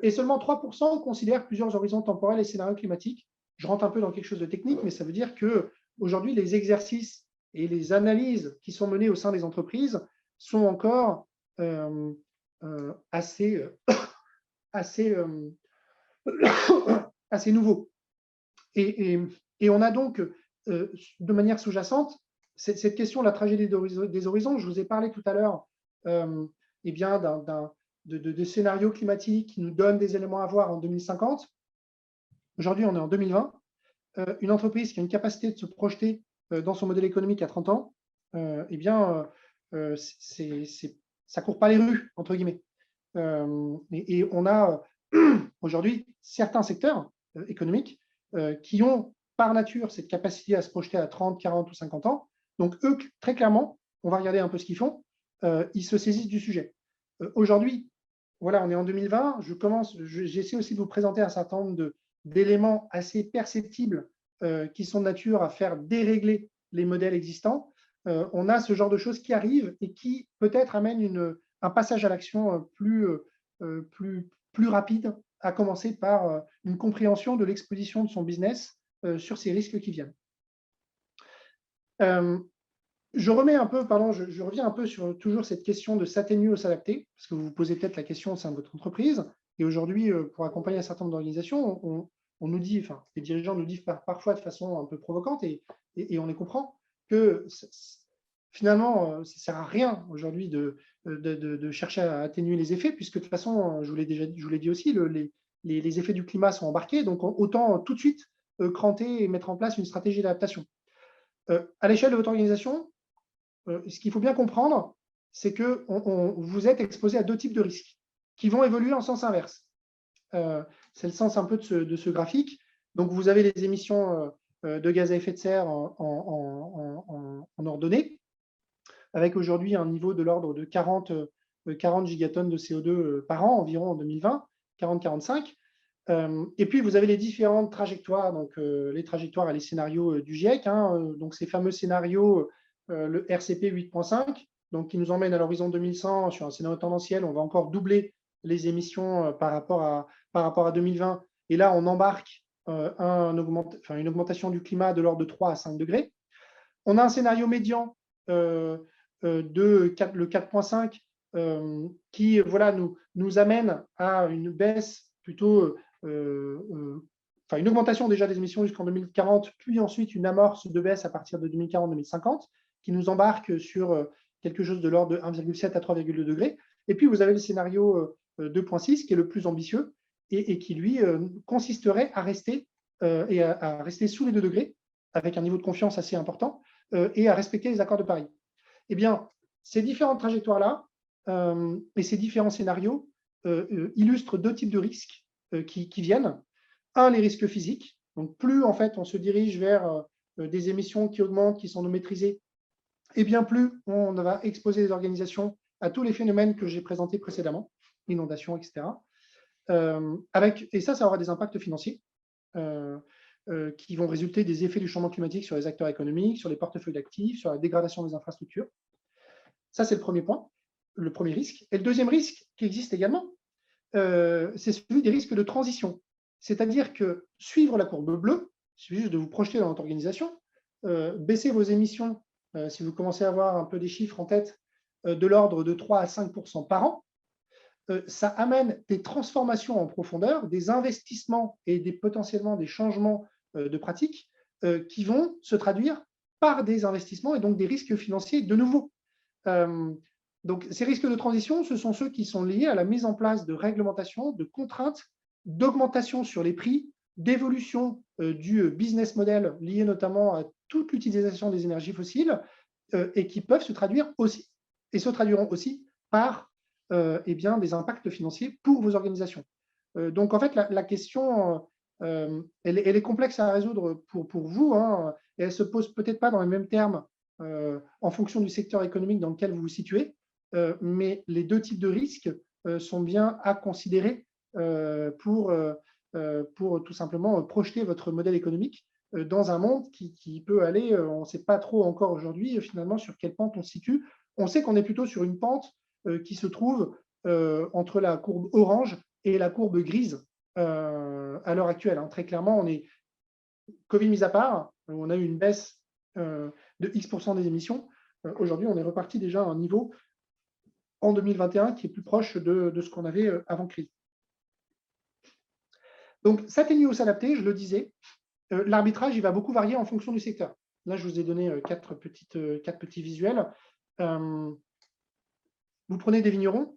Et seulement 3% considèrent plusieurs horizons temporels et scénarios climatiques. Je rentre un peu dans quelque chose de technique, mais ça veut dire qu'aujourd'hui, les exercices et les analyses qui sont menées au sein des entreprises sont encore assez nouveaux. Et on a donc, de manière sous-jacente, cette question de la tragédie des horizons. Je vous ai parlé tout à l'heure de scénarios climatiques qui nous donnent des éléments à voir en 2050. Aujourd'hui, on est en 2020. Une entreprise qui a une capacité de se projeter dans son modèle économique à 30 ans, ça ne court pas les rues, entre guillemets. Et on a aujourd'hui certains secteurs économiques qui ont par nature cette capacité à se projeter à 30, 40 ou 50 ans. Donc eux, très clairement, on va regarder un peu ce qu'ils font, ils se saisissent du sujet. Aujourd'hui, voilà, on est en 2020, j'essaie aussi de vous présenter un certain nombre d'éléments assez perceptibles qui sont de nature à faire dérégler les modèles existants. On a ce genre de choses qui arrivent et qui peut-être amènent un passage à l'action plus rapide, à commencer par une compréhension de l'exposition de son business sur ces risques qui viennent. Je remets un peu, pardon, je reviens un peu sur toujours cette question de s'atténuer ou s'adapter, parce que vous vous posez peut-être la question au sein de votre entreprise. Et aujourd'hui, pour accompagner un certain nombre d'organisations, on nous dit, enfin, les dirigeants nous disent parfois de façon un peu provocante, et on les comprend, que finalement, ça ne sert à rien aujourd'hui de chercher à atténuer les effets, puisque de toute façon, je vous l'ai dit aussi, les effets du climat sont embarqués, donc autant tout de suite cranter et mettre en place une stratégie d'adaptation. À l'échelle de votre organisation, ce qu'il faut bien comprendre, c'est que vous êtes exposé à deux types de risques qui vont évoluer en sens inverse. C'est le sens un peu de ce graphique. Donc, vous avez les émissions de gaz à effet de serre en ordonnée, avec aujourd'hui un niveau de l'ordre de 40 gigatonnes de CO2 par an environ en 2020, 40-45. Et puis, vous avez les différentes trajectoires, donc les trajectoires et les scénarios du GIEC, donc ces fameux scénarios, le RCP 8.5, donc qui nous emmène à l'horizon 2100 sur un scénario tendanciel, on va encore doubler les émissions par rapport à 2020. Et là, on embarque une augmentation du climat de l'ordre de 3 à 5 degrés. On a un scénario médian le 4.5 qui voilà, nous amène à une baisse plutôt une augmentation déjà des émissions jusqu'en 2040, puis ensuite une amorce de baisse à partir de 2040-2050, qui nous embarque sur quelque chose de l'ordre de 1,7 à 3,2 degrés. Et puis, vous avez le scénario 2.6, qui est le plus ambitieux, et qui, lui, consisterait à rester, à rester sous les 2 degrés, avec un niveau de confiance assez important, et à respecter les accords de Paris. Eh bien, ces différentes trajectoires-là et ces différents scénarios illustrent deux types de risques qui viennent. Un, les risques physiques. Donc, plus en fait on se dirige vers des émissions qui augmentent, qui sont non maîtrisées, et bien plus on va exposer les organisations à tous les phénomènes que j'ai présentés précédemment, inondations, etc. Et ça aura des impacts financiers qui vont résulter des effets du changement climatique sur les acteurs économiques, sur les portefeuilles d'actifs, sur la dégradation des infrastructures. Ça, c'est le premier point, le premier risque. Et le deuxième risque qui existe également, c'est celui des risques de transition. C'est-à-dire que suivre la courbe bleue, il suffit juste de vous projeter dans votre organisation, baisser vos émissions, si vous commencez à avoir un peu des chiffres en tête, de l'ordre de 3 à 5% par an, ça amène des transformations en profondeur, des investissements et potentiellement des changements de pratiques qui vont se traduire par des investissements et donc des risques financiers de nouveau. Donc, ces risques de transition, ce sont ceux qui sont liés à la mise en place de réglementations, de contraintes, d'augmentation sur les prix, d'évolution du business model lié notamment à toute l'utilisation des énergies fossiles et qui peuvent se traduire aussi et se traduiront aussi par des impacts financiers pour vos organisations. Donc, en fait, la question, elle est complexe à résoudre pour vous, et elle ne se pose peut-être pas dans les mêmes termes en fonction du secteur économique dans lequel vous vous situez, mais les deux types de risques sont bien à considérer pour tout simplement projeter votre modèle économique dans un monde qui peut aller, on ne sait pas trop encore aujourd'hui finalement sur quelle pente on se situe. On sait qu'on est plutôt sur une pente qui se trouve entre la courbe orange et la courbe grise à l'heure actuelle. Très clairement, on est, Covid mis à part, on a eu une baisse de X% des émissions. Aujourd'hui, on est reparti déjà à un niveau en 2021 qui est plus proche de ce qu'on avait avant crise. Donc, s'atténuer ou s'adapter, je le disais, l'arbitrage, il va beaucoup varier en fonction du secteur. Là, je vous ai donné quatre petits visuels. Vous prenez des vignerons.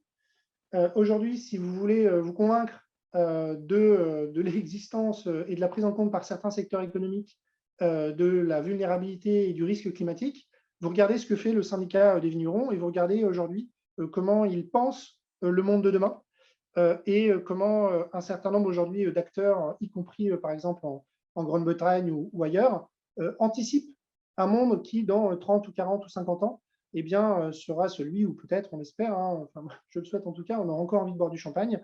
Aujourd'hui, si vous voulez vous convaincre de l'existence et de la prise en compte par certains secteurs économiques de la vulnérabilité et du risque climatique, vous regardez ce que fait le syndicat des vignerons et vous regardez aujourd'hui comment ils pensent le monde de demain et comment un certain nombre aujourd'hui d'acteurs, y compris par exemple en Grande-Bretagne ou ailleurs, anticipent un monde qui, dans 30 ou 40 ou 50 ans, sera celui où peut-être, on espère, je le souhaite en tout cas, on a encore envie de boire du champagne,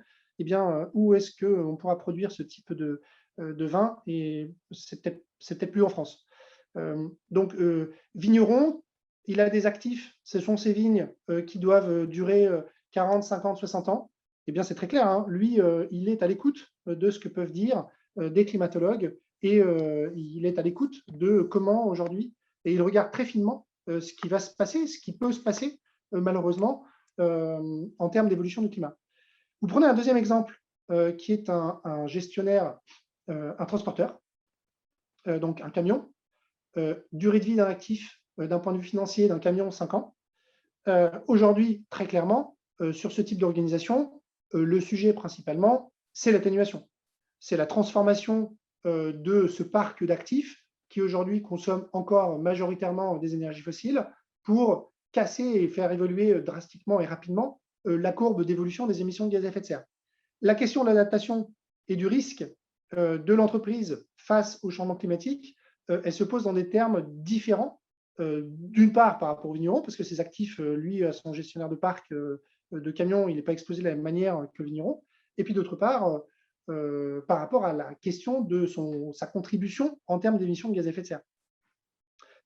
où est-ce qu'on pourra produire ce type de vin, et c'est peut-être plus en France. Donc, vigneron, il a des actifs, ce sont ces vignes qui doivent durer 40, 50, 60 ans. C'est très clair, lui, il est à l'écoute de ce que peuvent dire des climatologues et il est à l'écoute de comment aujourd'hui, et il regarde très finement ce qui va se passer, ce qui peut se passer malheureusement en termes d'évolution du climat. Vous prenez un deuxième exemple qui est un gestionnaire, un transporteur, donc un camion, durée de vie d'un actif d'un point de vue financier d'un camion 5 ans. Aujourd'hui, très clairement, sur ce type d'organisation, le sujet principalement, c'est l'atténuation. C'est la transformation de ce parc d'actifs qui aujourd'hui consomme encore majoritairement des énergies fossiles pour casser et faire évoluer drastiquement et rapidement la courbe d'évolution des émissions de gaz à effet de serre. La question de l'adaptation et du risque de l'entreprise face au changement climatique, elle se pose dans des termes différents. D'une part, par rapport au vigneron, parce que ses actifs, lui, son gestionnaire de parc de camions, il n'est pas exposé de la même manière que le vigneron. Et puis d'autre part, par rapport à la question de sa contribution en termes d'émissions de gaz à effet de serre.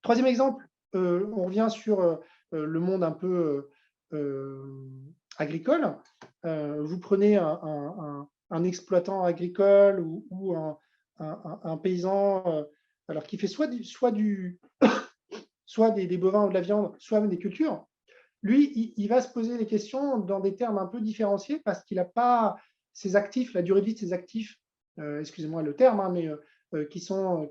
Troisième exemple, on revient sur le monde un peu agricole. Vous prenez un exploitant agricole ou un paysan alors qui fait soit des bovins ou de la viande, soit même des cultures. Lui, il va se poser des questions dans des termes un peu différenciés parce qu'il n'a pas ses actifs, la durée de vie de ses actifs, excusez-moi le terme, mais qui sont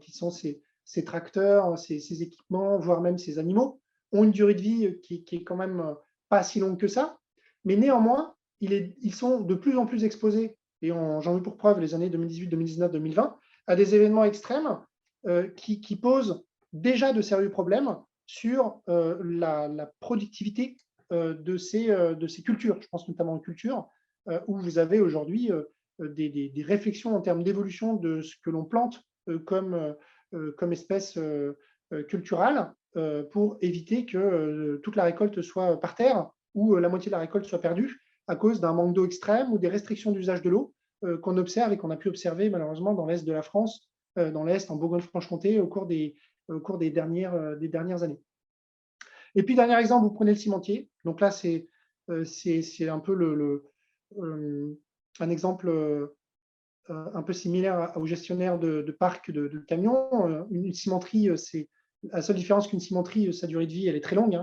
ses tracteurs, ses équipements, voire même ses animaux, ont une durée de vie qui est quand même pas si longue que ça. Mais néanmoins, ils sont de plus en plus exposés, et j'en veux pour preuve les années 2018, 2019, 2020, à des événements extrêmes qui posent déjà de sérieux problèmes sur la productivité de ces cultures. Je pense notamment aux cultures où vous avez aujourd'hui des réflexions en termes d'évolution de ce que l'on plante comme espèce culturelle pour éviter que toute la récolte soit par terre ou la moitié de la récolte soit perdue à cause d'un manque d'eau extrême ou des restrictions d'usage de l'eau qu'on observe et qu'on a pu observer malheureusement dans l'Est de la France, dans l'Est, en Bourgogne-Franche-Comté, au cours des dernières années. Et puis, dernier exemple, vous prenez le cimentier. Donc là, c'est un peu un exemple un peu similaire au gestionnaire de parc de camions. Une cimenterie, c'est la seule différence qu'une cimenterie, sa durée de vie, elle est très longue.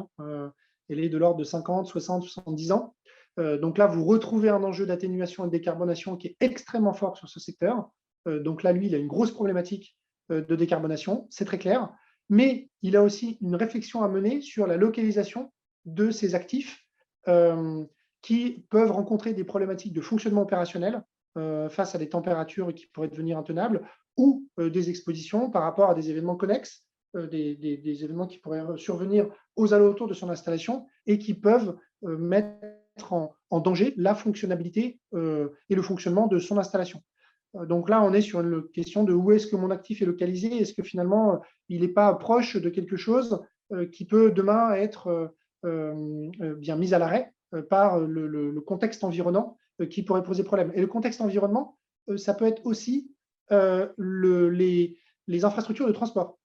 Elle est de l'ordre de 50, 60, 70 ans. Donc là, vous retrouvez un enjeu d'atténuation et de décarbonation qui est extrêmement fort sur ce secteur. Donc là, lui, il a une grosse problématique de décarbonation, c'est très clair. Mais il a aussi une réflexion à mener sur la localisation de ces actifs qui peuvent rencontrer des problématiques de fonctionnement opérationnel face à des températures qui pourraient devenir intenables ou des expositions par rapport à des événements connexes, des événements qui pourraient survenir aux alentours de son installation et qui peuvent mettre en danger la fonctionnalité et le fonctionnement de son installation. Donc là, on est sur une question de où est-ce que mon actif est localisé. Est-ce que finalement, il n'est pas proche de quelque chose qui peut demain être bien mis à l'arrêt par le contexte environnant qui pourrait poser problème. Et le contexte environnement, ça peut être aussi les infrastructures de transport.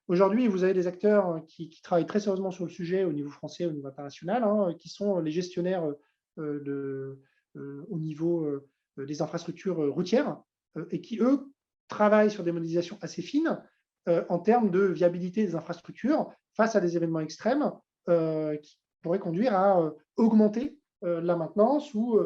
Aujourd'hui, vous avez des acteurs qui travaillent très sérieusement sur le sujet au niveau français, au niveau international, qui sont les gestionnaires au niveau des infrastructures routières et qui, eux, travaillent sur des modélisations assez fines en termes de viabilité des infrastructures face à des événements extrêmes qui pourraient conduire à augmenter la maintenance ou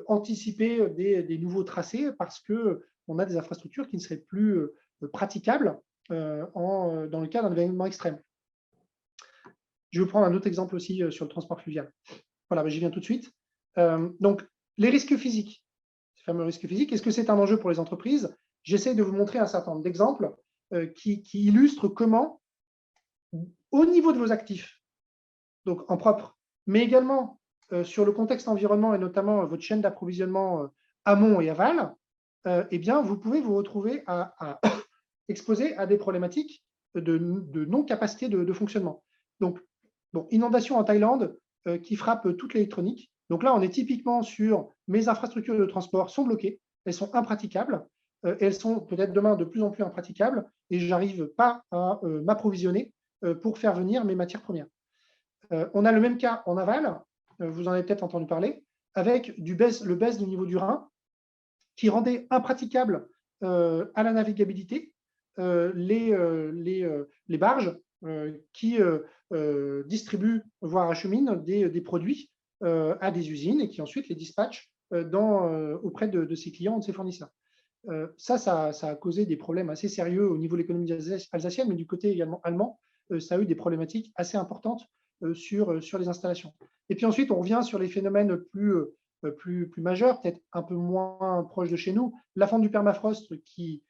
anticiper des nouveaux tracés parce qu'on a des infrastructures qui ne seraient plus praticables dans le cas d'un événement extrême. Je vais vous prendre un autre exemple aussi sur le transport fluvial. Voilà, j'y viens tout de suite. Donc, les risques physiques, ces fameux risques physiques, est-ce que c'est un enjeu pour les entreprises? J'essaie de vous montrer un certain nombre d'exemples qui illustrent comment, au niveau de vos actifs, donc en propre, mais également sur le contexte environnement et notamment votre chaîne d'approvisionnement amont et aval, eh bien, vous pouvez vous retrouver exposé à des problématiques de non-capacité de fonctionnement. Donc, bon, inondation en Thaïlande qui frappe toute l'électronique. Donc là, on est typiquement sur mes infrastructures de transport sont bloquées, elles sont impraticables, et elles sont peut-être demain de plus en plus impraticables, et je n'arrive pas à m'approvisionner pour faire venir mes matières premières. On a le même cas en aval, vous en avez peut-être entendu parler, avec le baisse du niveau du Rhin, qui rendait impraticable à la navigabilité les barges qui distribuent, voire acheminent des produits à des usines et qui ensuite les dispatchent auprès de ses clients ou de ses fournisseurs. Ça a causé des problèmes assez sérieux au niveau de l'économie alsacienne, mais du côté également allemand, ça a eu des problématiques assez importantes sur les installations. Et puis ensuite, on revient sur les phénomènes plus majeurs, peut-être un peu moins proches de chez nous. La fonte du permafrost qui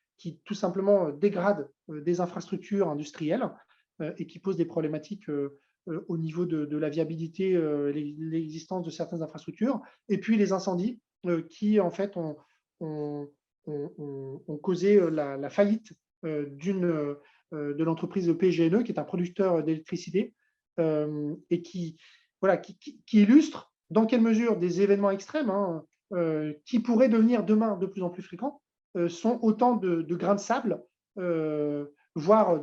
tout simplement dégrade des infrastructures industrielles et qui pose des problématiques au niveau de la viabilité, l'existence de certaines infrastructures. Et puis les incendies qui, en fait, ont causé la faillite de l'entreprise PGNE, qui est un producteur d'électricité, et qui illustre dans quelle mesure des événements extrêmes, qui pourraient devenir demain de plus en plus fréquents, sont autant de grains de sable, voire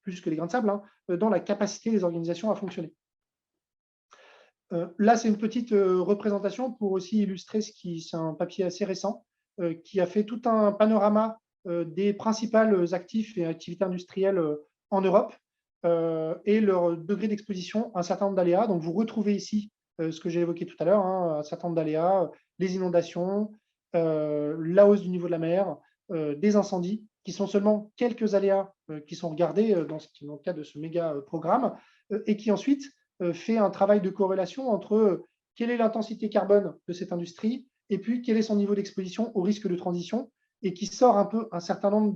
plus que des grains de sable, dans la capacité des organisations à fonctionner. Là, c'est une petite représentation pour aussi illustrer c'est un papier assez récent qui a fait tout un panorama des principaux actifs et activités industrielles en Europe et leur degré d'exposition à un certain nombre d'aléas. Donc, vous retrouvez ici ce que j'ai évoqué tout à l'heure, un certain nombre d'aléas, les inondations, la hausse du niveau de la mer, des incendies, qui sont seulement quelques aléas qui sont regardés dans le cadre de ce méga programme, et qui ensuite fait un travail de corrélation entre quelle est l'intensité carbone de cette industrie et puis quel est son niveau d'exposition au risque de transition, et qui sort un peu un certain nombre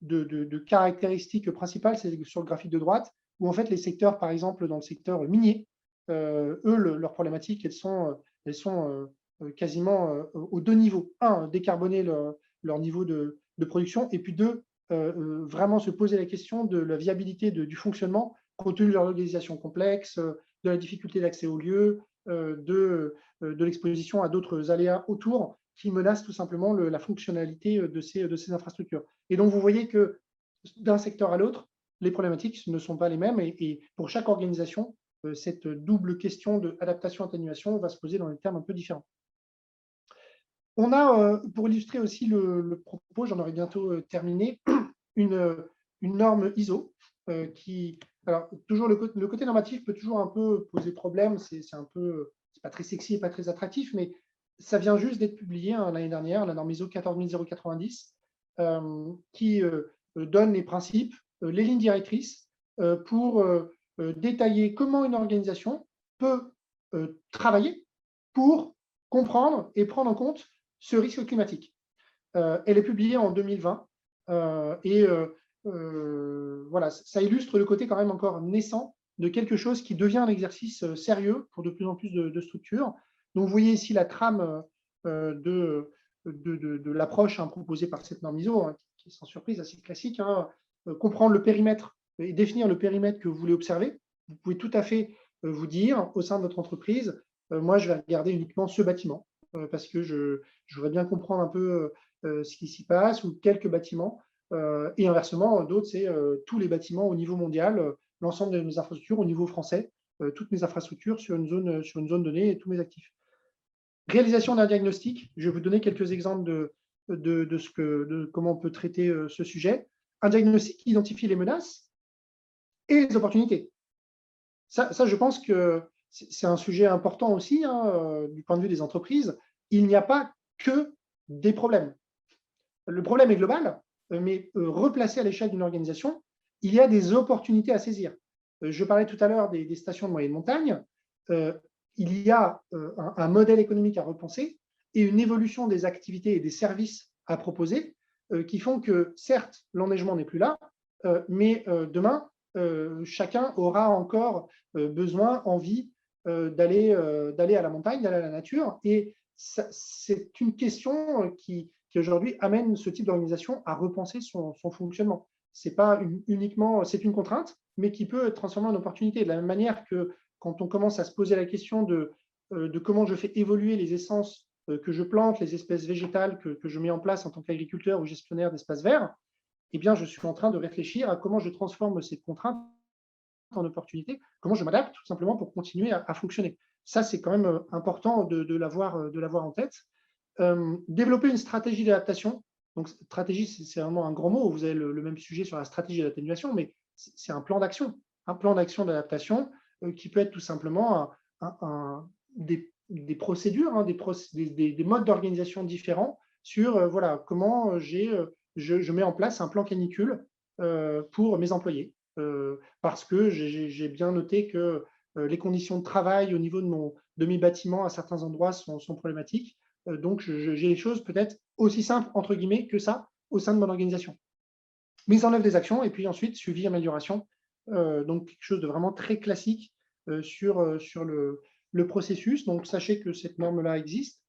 de caractéristiques principales. C'est sur le graphique de droite, où en fait les secteurs, par exemple dans le secteur minier, leurs problématiques, elles sont quasiment aux deux niveaux. Un, décarboner leur niveau de production, et puis deux, vraiment se poser la question de la viabilité du fonctionnement compte tenu de leur organisation complexe, de la difficulté d'accès aux lieux, de l'exposition à d'autres aléas autour qui menacent tout simplement la fonctionnalité de ces infrastructures. Et donc, vous voyez que d'un secteur à l'autre, les problématiques ne sont pas les mêmes, et pour chaque organisation, cette double question d'adaptation-atténuation va se poser dans des termes un peu différents. On a, pour illustrer aussi le propos, j'en aurai bientôt terminé, une norme ISO qui… Alors, toujours le côté normatif peut toujours un peu poser problème, c'est pas très sexy et pas très attractif, mais ça vient juste d'être publié l'année dernière, la norme ISO 14090, qui donne les principes, les lignes directrices pour détailler comment une organisation peut travailler pour comprendre et prendre en compte ce risque climatique. Elle est publiée en 2020 voilà, ça illustre le côté quand même encore naissant de quelque chose qui devient un exercice sérieux pour de plus en plus de structures. Donc, vous voyez ici la trame de l'approche proposée par cette norme ISO, qui est sans surprise assez classique. Comprendre le périmètre et définir le périmètre que vous voulez observer. Vous pouvez tout à fait vous dire au sein de votre entreprise, moi, je vais regarder uniquement ce bâtiment parce que je voudrais bien comprendre un peu ce qui s'y passe, ou quelques bâtiments. Et inversement, d'autres, c'est tous les bâtiments au niveau mondial, l'ensemble de mes infrastructures au niveau français, toutes mes infrastructures sur une zone donnée et tous mes actifs. Réalisation d'un diagnostic, je vais vous donner quelques exemples de comment on peut traiter ce sujet. Un diagnostic qui identifie les menaces et les opportunités. Ça, je pense que c'est un sujet important aussi du point de vue des entreprises. Il n'y a pas que des problèmes. Le problème est global, mais replacé à l'échelle d'une organisation, il y a des opportunités à saisir. Je parlais tout à l'heure des stations de moyenne montagne. Il y a un modèle économique à repenser et une évolution des activités et des services à proposer qui font que, certes, l'enneigement n'est plus là, mais demain, chacun aura encore besoin, envie d'aller à la montagne, d'aller à la nature. Et c'est une question qui aujourd'hui amène ce type d'organisation à repenser son fonctionnement. C'est pas uniquement, c'est une contrainte, mais qui peut être transformée en opportunité. De la même manière que quand on commence à se poser la question de comment je fais évoluer les essences que je plante, les espèces végétales que je mets en place en tant qu'agriculteur ou gestionnaire d'espaces verts, eh bien, je suis en train de réfléchir à comment je transforme ces contraintes en opportunités, comment je m'adapte tout simplement pour continuer à fonctionner. Ça, c'est quand même important de l'avoir en tête. Développer une stratégie d'adaptation. Donc, stratégie, c'est vraiment un grand mot. Vous avez le même sujet sur la stratégie d'atténuation, mais c'est un plan d'action d'adaptation qui peut être tout simplement des procédures, hein, des modes d'organisation différents sur voilà, comment je mets en place un plan canicule pour mes employés. Parce que j'ai bien noté que les conditions de travail au niveau de mes bâtiments à certains endroits sont problématiques. Donc, j'ai les choses peut-être aussi simples, entre guillemets, que ça au sein de mon organisation. Mise en œuvre des actions et puis ensuite suivi, amélioration. Donc, quelque chose de vraiment très classique sur le processus. Donc, sachez que cette norme-là existe.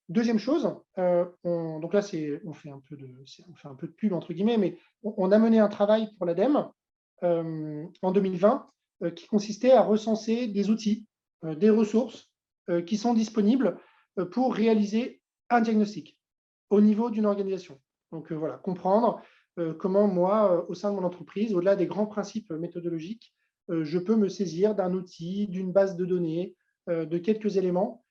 Deuxième chose, donc là, on fait un peu de pub, entre guillemets, mais on a mené un travail pour l'ADEME en 2020 qui consistait à recenser des outils, des ressources qui sont disponibles pour réaliser un diagnostic au niveau d'une organisation. Donc voilà, comprendre comment moi, au sein de mon entreprise, au-delà des grands principes méthodologiques, je peux me saisir d'un outil, d'une base de données, de quelques éléments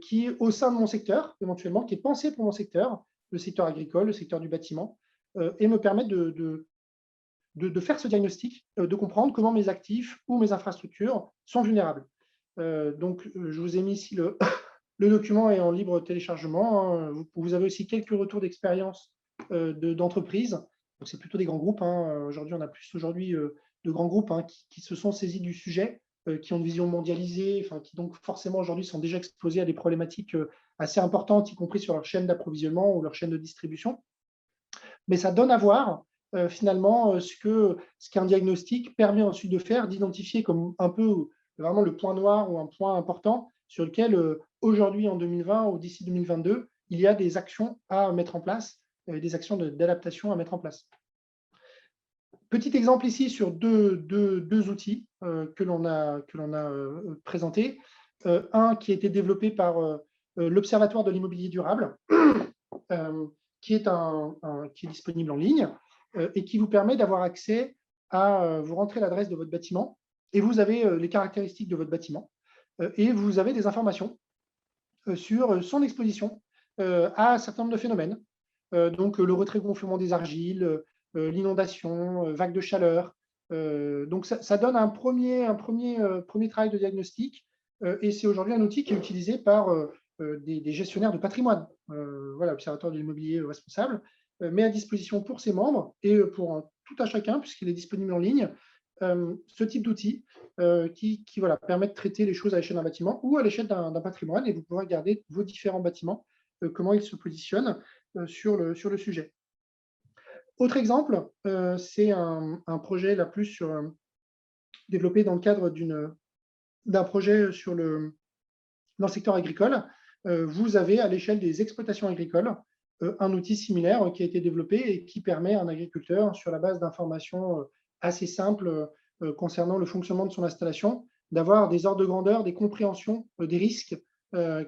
qui est au sein de mon secteur, éventuellement, qui est pensé pour mon secteur, le secteur agricole, le secteur du bâtiment, et me permettre de faire ce diagnostic, de comprendre comment mes actifs ou mes infrastructures sont vulnérables. Donc, je vous ai mis ici le document est en libre téléchargement. Hein. Vous avez aussi quelques retours d'expérience d'entreprises. C'est plutôt des grands groupes. Hein. Aujourd'hui, on a plus de grands groupes hein, qui se sont saisis du sujet, qui ont une vision mondialisée, qui donc forcément aujourd'hui sont déjà exposés à des problématiques assez importantes, y compris sur leur chaîne d'approvisionnement ou leur chaîne de distribution. Mais ça donne à voir finalement ce qu'un diagnostic permet ensuite de faire, d'identifier comme un peu vraiment le point noir ou un point important sur lequel aujourd'hui en 2020 ou d'ici 2022, il y a des actions à mettre en place, des actions d'adaptation à mettre en place. Petit exemple ici sur deux outils que l'on a présentés. Un qui a été développé par l'Observatoire de l'immobilier durable, qui est disponible en ligne et qui vous permet d'avoir accès à vous rentrer l'adresse de votre bâtiment et vous avez les caractéristiques de votre bâtiment et vous avez des informations sur son exposition à un certain nombre de phénomènes. Donc, le retrait-gonflement des argiles, l'inondation, vagues de chaleur. Donc, ça donne un premier travail de diagnostic et c'est aujourd'hui un outil qui est utilisé par des gestionnaires de patrimoine. Voilà, l'Observatoire de l'immobilier responsable met à disposition pour ses membres et pour tout un chacun, puisqu'il est disponible en ligne, ce type d'outil qui voilà, permet de traiter les choses à l'échelle d'un bâtiment ou à l'échelle d'un patrimoine et vous pourrez regarder vos différents bâtiments, comment ils se positionnent sur le sujet. Autre exemple, c'est un projet là plus développé dans le cadre d'un projet dans le secteur agricole. Vous avez à l'échelle des exploitations agricoles un outil similaire qui a été développé et qui permet à un agriculteur, sur la base d'informations assez simples concernant le fonctionnement de son installation, d'avoir des ordres de grandeur, des compréhensions des risques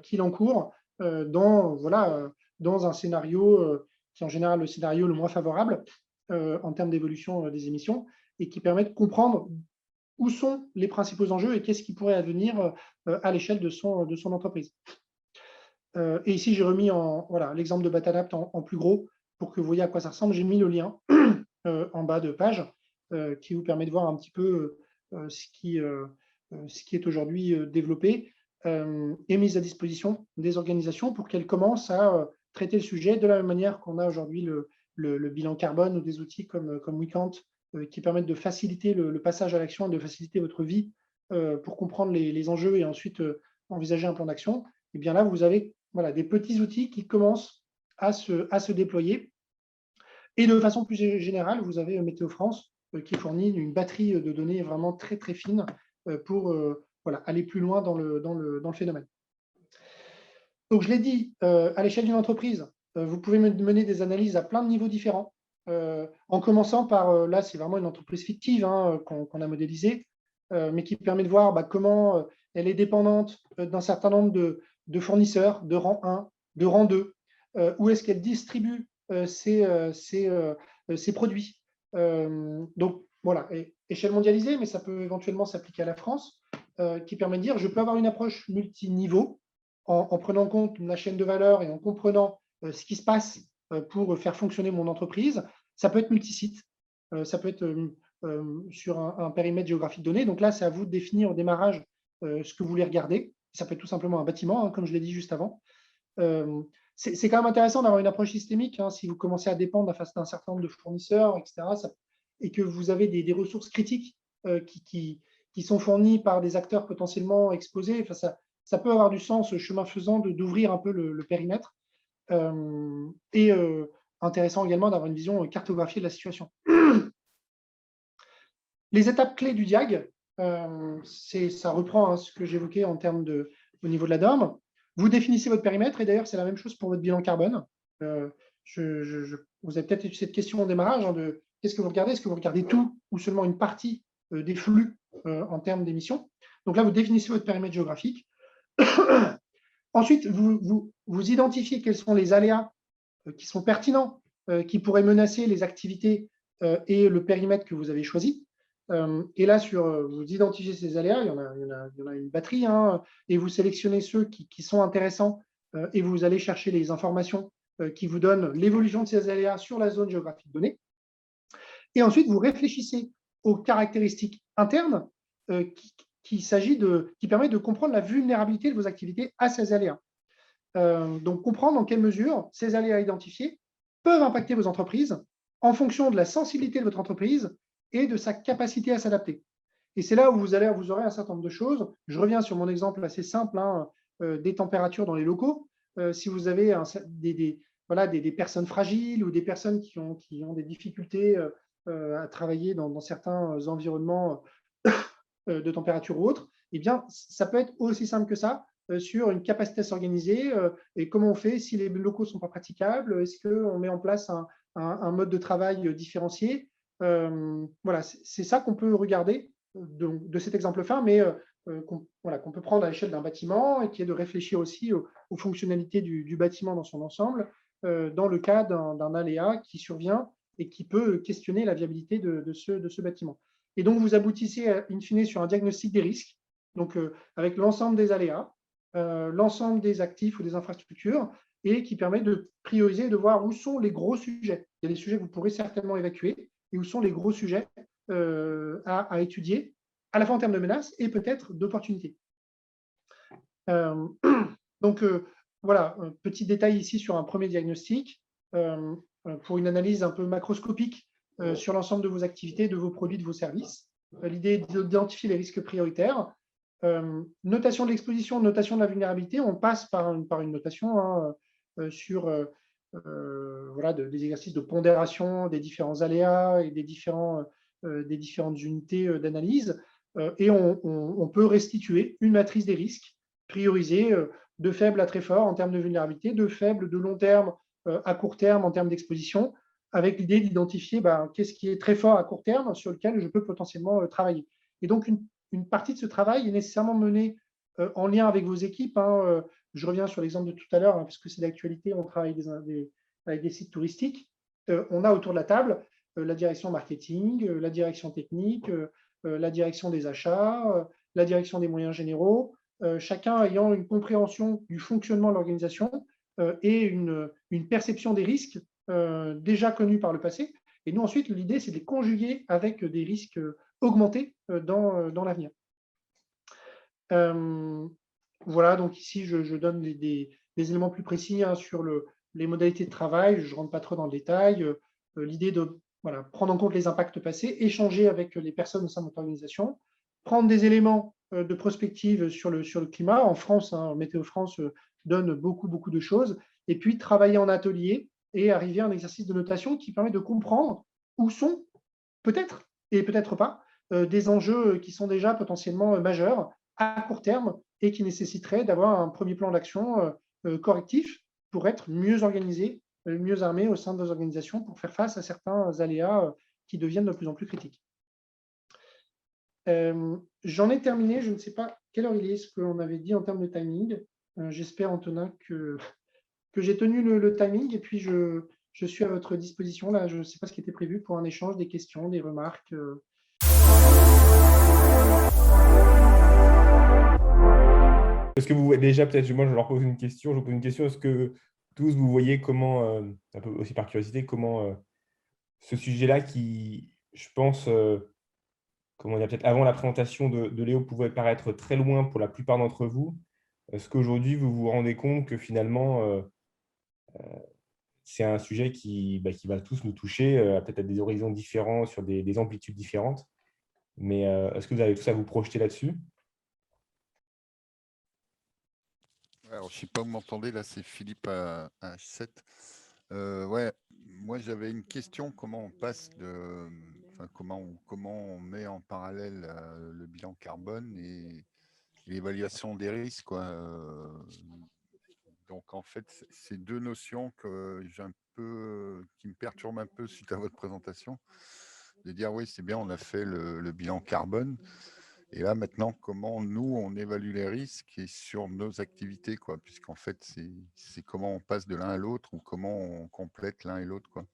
qu'il encourt dans un scénario qui est en général le scénario le moins favorable en termes d'évolution des émissions et qui permet de comprendre où sont les principaux enjeux et qu'est-ce qui pourrait advenir à l'échelle de son entreprise. Et ici, j'ai remis l'exemple de Batadapt en plus gros pour que vous voyez à quoi ça ressemble. J'ai mis le lien en bas de page qui vous permet de voir un petit peu ce qui est aujourd'hui développé et mis à disposition des organisations pour qu'elles commencent à traiter le sujet de la même manière qu'on a aujourd'hui le bilan carbone ou des outils comme WeCount qui permettent de faciliter le passage à l'action et de faciliter votre vie pour comprendre les enjeux et ensuite envisager un plan d'action. Et bien là, vous avez des petits outils qui commencent à se déployer. Et de façon plus générale, vous avez Météo France qui fournit une batterie de données vraiment très, très fine pour aller plus loin dans le phénomène. Donc, je l'ai dit, à l'échelle d'une entreprise, vous pouvez mener des analyses à plein de niveaux différents, en commençant par, là, c'est vraiment une entreprise fictive qu'on a modélisée, mais qui permet de voir comment elle est dépendante d'un certain nombre de fournisseurs de rang 1, de rang 2, où est-ce qu'elle distribue ses produits. Donc, voilà, échelle mondialisée, mais ça peut éventuellement s'appliquer à la France, qui permet de dire, je peux avoir une approche multiniveau en prenant en compte la chaîne de valeur et en comprenant ce qui se passe pour faire fonctionner mon entreprise. Ça peut être multisite. ça peut être sur un périmètre géographique donné. Donc là, c'est à vous de définir au démarrage ce que vous voulez regarder. Ça peut être tout simplement un bâtiment, hein, comme je l'ai dit juste avant. C'est quand même intéressant d'avoir une approche systémique, hein, si vous commencez à dépendre d'un certain nombre de fournisseurs, etc., et que vous avez des ressources critiques qui sont fournies par des acteurs potentiellement exposés. Enfin, ça peut avoir du sens, chemin faisant, d'ouvrir un peu le périmètre. Et intéressant également d'avoir une vision cartographiée de la situation. Les étapes clés du DIAG, ça reprend ce que j'évoquais en termes au niveau de la norme. Vous définissez votre périmètre, et d'ailleurs, c'est la même chose pour votre bilan carbone. Vous avez peut-être eu cette question au démarrage, hein, de qu'est-ce que vous regardez? Est-ce que vous regardez tout ou seulement une partie des flux en termes d'émissions? Donc là, vous définissez votre périmètre géographique. Ensuite, vous identifiez quels sont les aléas qui sont pertinents, qui pourraient menacer les activités et le périmètre que vous avez choisi. Et là, vous identifiez ces aléas, il y en a une batterie, hein, et vous sélectionnez ceux qui sont intéressants et vous allez chercher les informations qui vous donnent l'évolution de ces aléas sur la zone géographique donnée. Et ensuite, vous réfléchissez aux caractéristiques internes qui permettent de comprendre la vulnérabilité de vos activités à ces aléas. Donc, comprendre en quelle mesure ces aléas identifiés peuvent impacter vos entreprises en fonction de la sensibilité de votre entreprise et de sa capacité à s'adapter. Et c'est là où vous aurez un certain nombre de choses. Je reviens sur mon exemple assez simple, hein, des températures dans les locaux. Si vous avez des personnes fragiles ou des personnes qui ont des difficultés à travailler dans certains environnements de température ou autre, eh bien, ça peut être aussi simple que ça sur une capacité à s'organiser et comment on fait si les locaux ne sont pas praticables, est-ce qu'on met en place un mode de travail différencié. Voilà, c'est ça qu'on peut regarder de cet exemple fin, mais qu'on peut prendre à l'échelle d'un bâtiment et qui est de réfléchir aussi aux fonctionnalités du bâtiment dans son ensemble dans le cas d'un aléa qui survient et qui peut questionner la viabilité de ce bâtiment. Et donc, vous aboutissez in fine sur un diagnostic des risques, donc avec l'ensemble des aléas, l'ensemble des actifs ou des infrastructures, et qui permet de prioriser et de voir où sont les gros sujets. Il y a des sujets que vous pourrez certainement évacuer, et où sont les gros sujets à étudier, à la fois en termes de menaces et peut-être d'opportunités. Donc, voilà, un petit détail ici sur un premier diagnostic pour une analyse un peu macroscopique sur l'ensemble de vos activités, de vos produits, de vos services. L'idée est d'identifier les risques prioritaires. Notation de l'exposition, notation de la vulnérabilité, on passe par une notation hein, sur des exercices de pondération des différents aléas et des différentes unités d'analyse. Et on peut restituer une matrice des risques priorisée de faible à très fort en termes de vulnérabilité, de faible, de long terme à court terme en termes d'exposition, avec l'idée d'identifier qu'est-ce qui est très fort à court terme sur lequel je peux potentiellement travailler. Et donc, une partie de ce travail est nécessairement menée en lien avec vos équipes. Hein, je reviens sur l'exemple de tout à l'heure, hein, parce que c'est d'actualité, on travaille avec des sites touristiques. On a autour de la table la direction marketing, la direction technique, la direction des achats, la direction des moyens généraux, chacun ayant une compréhension du fonctionnement de l'organisation et une perception des risques déjà connus par le passé. Et nous, ensuite, l'idée, c'est de les conjuguer avec des risques augmentés dans l'avenir. Voilà, donc ici, je donne des éléments plus précis hein, sur les modalités de travail. Je ne rentre pas trop dans le détail. L'idée de prendre en compte les impacts passés, échanger avec les personnes au sein de notre organisation, prendre des éléments de prospective sur le climat. En France, hein, Météo France donne beaucoup de choses. Et puis, travailler en atelier et arriver à un exercice de notation qui permet de comprendre où sont, peut-être, et peut-être pas, des enjeux qui sont déjà potentiellement majeurs à court terme et qui nécessiteraient d'avoir un premier plan d'action correctif pour être mieux organisé, mieux armé au sein de vos organisations pour faire face à certains aléas qui deviennent de plus en plus critiques. J'en ai terminé, je ne sais pas quelle heure il est, ce qu'on avait dit en termes de timing. J'espère, Antonin, que j'ai tenu le timing et puis je suis à votre disposition. Là, je ne sais pas ce qui était prévu pour un échange, des questions, des remarques. Est-ce que vous, déjà, peut-être, moi, je leur pose une question. Je vous pose une question. Est-ce que tous, vous voyez comment, un peu aussi par curiosité, comment ce sujet-là qui je pense, comment dire, peut-être avant la présentation de Léo pouvait paraître très loin pour la plupart d'entre vous. Est-ce qu'aujourd'hui, vous vous rendez compte que finalement, c'est un sujet qui va tous nous toucher, peut-être à des horizons différents, sur des amplitudes différentes. Mais est-ce que vous avez tous à vous projeter là-dessus? Alors, je ne sais pas où vous m'entendez, là, c'est Philippe à H7. Ouais, moi, j'avais une question. Comment on passe enfin, comment on met en parallèle le bilan carbone et l'évaluation des risques, quoi. Donc, en fait, c'est deux notions qui me perturbent un peu suite à votre présentation. De dire, oui, c'est bien, on a fait le bilan carbone. Et là, maintenant, comment nous, on évalue les risques et sur nos activités, quoi, puisqu'en fait, c'est comment on passe de l'un à l'autre ou comment on complète l'un et l'autre, quoi.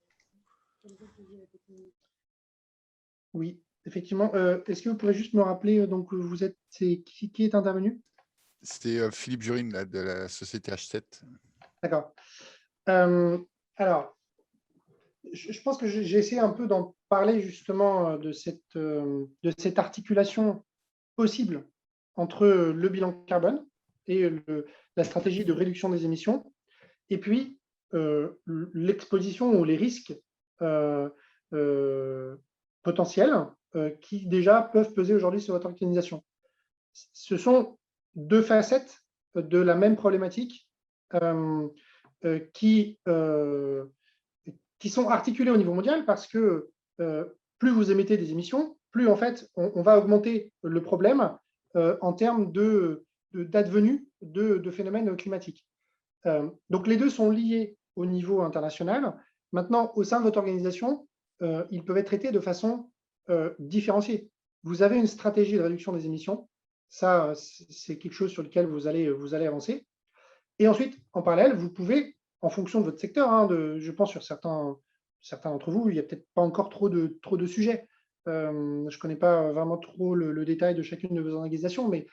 Oui, effectivement. Est-ce que vous pourrez juste me rappeler, donc c'est qui est intervenu? C'est Philippe Jurine, là, de la société H7. D'accord. Alors, je pense que j'ai essayé un peu d'en parler justement de cette articulation possible entre le bilan carbone et la stratégie de réduction des émissions, et puis l'exposition ou les risques euh, euh, potentiels qui déjà peuvent peser aujourd'hui sur votre organisation. Ce sont deux facettes de la même problématique euh, qui sont articulées au niveau mondial parce que plus vous émettez des émissions, plus en fait on va augmenter le problème en termes d'advenue de phénomènes climatiques. Donc les deux sont liés au niveau international. Maintenant, au sein de votre organisation, ils peuvent être traités de façon différenciée. Vous avez une stratégie de réduction des émissions. Ça, c'est quelque chose sur lequel vous allez avancer. Et ensuite, en parallèle, vous pouvez, en fonction de votre secteur, je pense sur certains d'entre vous, il n'y a peut-être pas encore trop de sujets. Je ne connais pas vraiment trop le détail de chacune de vos organisations, mais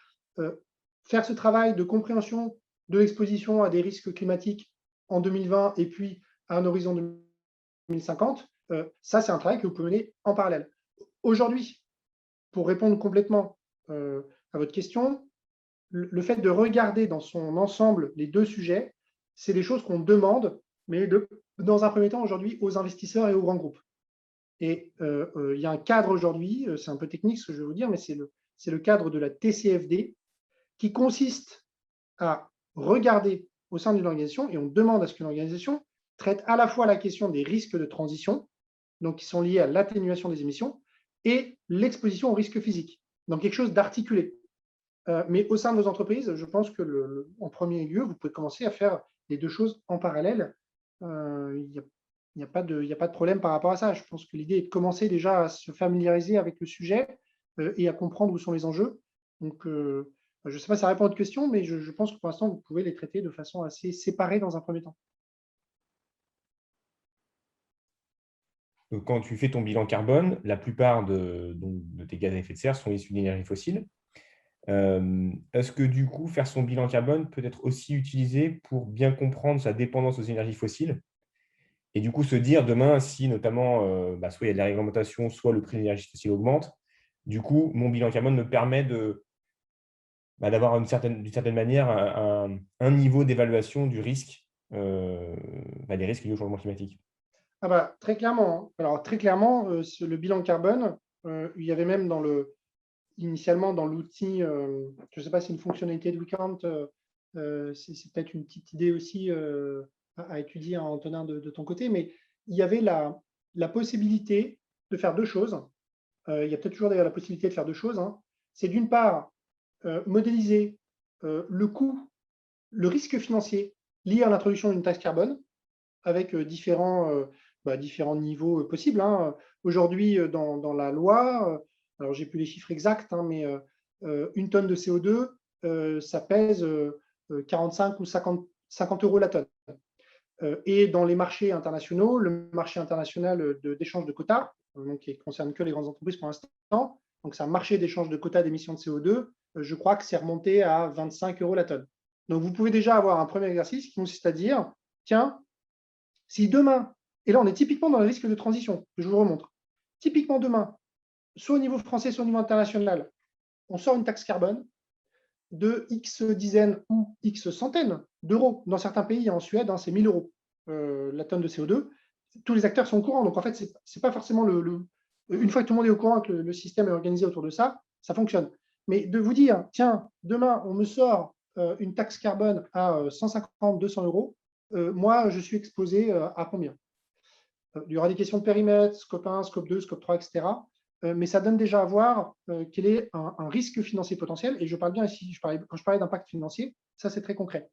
faire ce travail de compréhension de l'exposition à des risques climatiques en 2020 et puis à un horizon 2050, ça, c'est un travail que vous pouvez mener en parallèle. Aujourd'hui, pour répondre complètement à votre question, le fait de regarder dans son ensemble les deux sujets, c'est des choses qu'on demande, mais dans un premier temps aujourd'hui aux investisseurs et aux grands groupes. Et il y a un cadre aujourd'hui, c'est un peu technique ce que je vais vous dire, mais c'est le cadre de la TCFD qui consiste à regarder au sein d'une organisation, et on demande à ce qu'une organisation traite à la fois la question des risques de transition, donc qui sont liés à l'atténuation des émissions, et l'exposition aux risques physiques, donc quelque chose d'articulé. Mais au sein de vos entreprises, je pense que en premier lieu, vous pouvez commencer à faire les deux choses en parallèle. Il n'y a pas de problème par rapport à ça. Je pense que l'idée est de commencer déjà à se familiariser avec le sujet et à comprendre où sont les enjeux. Donc, je ne sais pas si ça répond à votre question, mais je pense que pour l'instant, vous pouvez les traiter de façon assez séparée dans un premier temps. Donc, quand tu fais ton bilan carbone, la plupart de tes gaz à effet de serre sont issus d'énergie fossile. Est-ce que du coup, faire son bilan carbone peut être aussi utilisé pour bien comprendre sa dépendance aux énergies fossiles et du coup se dire demain, si notamment soit il y a de la réglementation, soit le prix de l'énergie fossile augmente, du coup, mon bilan carbone me permet d'avoir d'une certaine manière un niveau d'évaluation du risque, des risques liés au changement climatique. Ah bah, très clairement. Alors, très clairement, le bilan carbone, il y avait même initialement dans l'outil, je ne sais pas si c'est une fonctionnalité de WeCount, c'est peut-être une petite idée aussi à étudier, Antonin, de ton côté, mais il y avait la possibilité de faire deux choses. Il y a peut-être toujours d'ailleurs la possibilité de faire deux choses. C'est d'une part modéliser le coût, le risque financier lié à l'introduction d'une taxe carbone avec différents niveaux possibles. Aujourd'hui, dans la loi, alors j'ai plus les chiffres exacts, mais une tonne de CO2, ça pèse 45 ou 50 euros la tonne. Et dans les marchés internationaux, le marché international d'échange de quotas, qui ne concerne que les grandes entreprises pour l'instant, donc c'est un marché d'échange de quotas d'émissions de CO2, je crois que c'est remonté à 25 euros la tonne. Donc vous pouvez déjà avoir un premier exercice qui consiste à dire, tiens, si demain, et là on est typiquement dans le risque de transition, que je vous remontre, typiquement demain, soit au niveau français, soit au niveau international, on sort une taxe carbone de X dizaines ou X centaines d'euros. Dans certains pays, en Suède, c'est 1 000 euros la tonne de CO2. Tous les acteurs sont au courant. Donc, en fait, ce n'est pas forcément une fois que tout le monde est au courant, que le système est organisé autour de ça, ça fonctionne. Mais de vous dire, tiens, demain, on me sort une taxe carbone à 150, 200 euros, moi, je suis exposé à combien? Il y aura des questions de périmètre, scope 1, scope 2, scope 3, etc. Mais ça donne déjà à voir quel est un risque financier potentiel. Et je parle bien ici, quand je parlais d'impact financier, ça c'est très concret.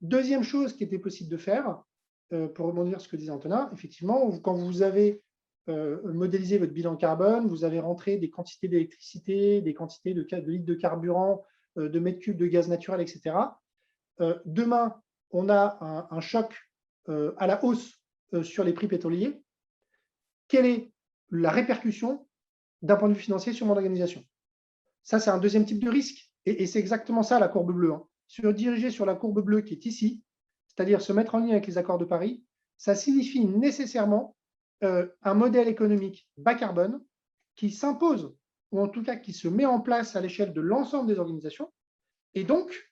Deuxième chose qui était possible de faire, pour rebondir sur ce que disait Antonin, effectivement, quand vous avez modélisé votre bilan carbone, vous avez rentré des quantités d'électricité, des quantités de litres de carburant, de mètres cubes de gaz naturel, etc. Demain, on a un choc à la hausse sur les prix pétroliers. Quelle est la répercussion d'un point de vue financier sur mon organisation? Ça, c'est un deuxième type de risque. Et c'est exactement ça, la courbe bleue. Se diriger sur la courbe bleue qui est ici, c'est-à-dire se mettre en lien avec les accords de Paris, ça signifie nécessairement un modèle économique bas carbone qui s'impose, ou en tout cas qui se met en place à l'échelle de l'ensemble des organisations. Et donc,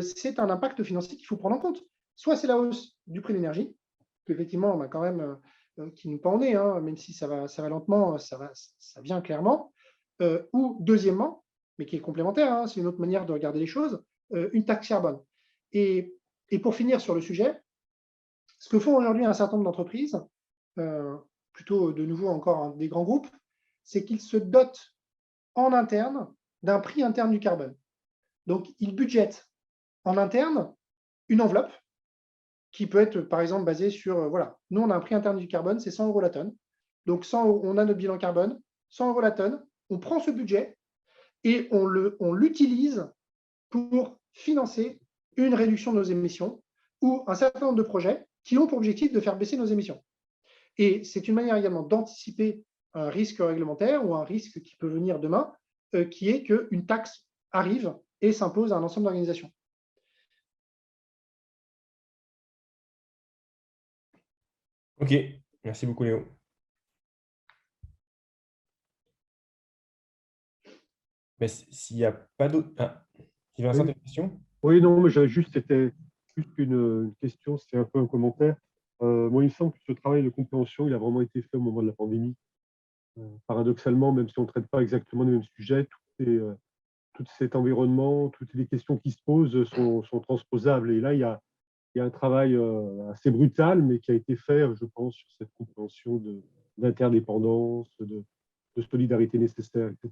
c'est un impact financier qu'il faut prendre en compte. Soit c'est la hausse du prix de l'énergie, qu'effectivement, on a quand même qui nous pend au nez, même si ça va lentement, ça vient clairement. Ou deuxièmement, mais qui est complémentaire, c'est une autre manière de regarder les choses, une taxe carbone. Et pour finir sur le sujet, ce que font aujourd'hui un certain nombre d'entreprises, plutôt de nouveau encore des grands groupes, c'est qu'ils se dotent en interne d'un prix interne du carbone. Donc, ils budgètent en interne une enveloppe qui peut être, par exemple, basée sur, voilà, nous, on a un prix interne du carbone, c'est 100 euros la tonne. Donc, 100 euros, on a notre bilan carbone, 100 euros la tonne, on prend ce budget et on l'utilise pour financer une réduction de nos émissions ou un certain nombre de projets qui ont pour objectif de faire baisser nos émissions. Et c'est une manière également d'anticiper un risque réglementaire ou un risque qui peut venir demain, qui est qu'une taxe arrive et s'impose à un ensemble d'organisations. Ok, merci beaucoup Léo. S'il n'y a pas d'autres... Ah, Vincent, tu as une question? Oui, non, mais c'était juste une question, c'est un peu un commentaire. Moi, il me semble que ce travail de compréhension, il a vraiment été fait au moment de la pandémie. Paradoxalement, même si on ne traite pas exactement les mêmes sujets, tout cet environnement, toutes les questions qui se posent sont transposables. Et là, il y a un travail assez brutal, mais qui a été fait, je pense, sur cette compréhension d'interdépendance, de solidarité nécessaire, etc.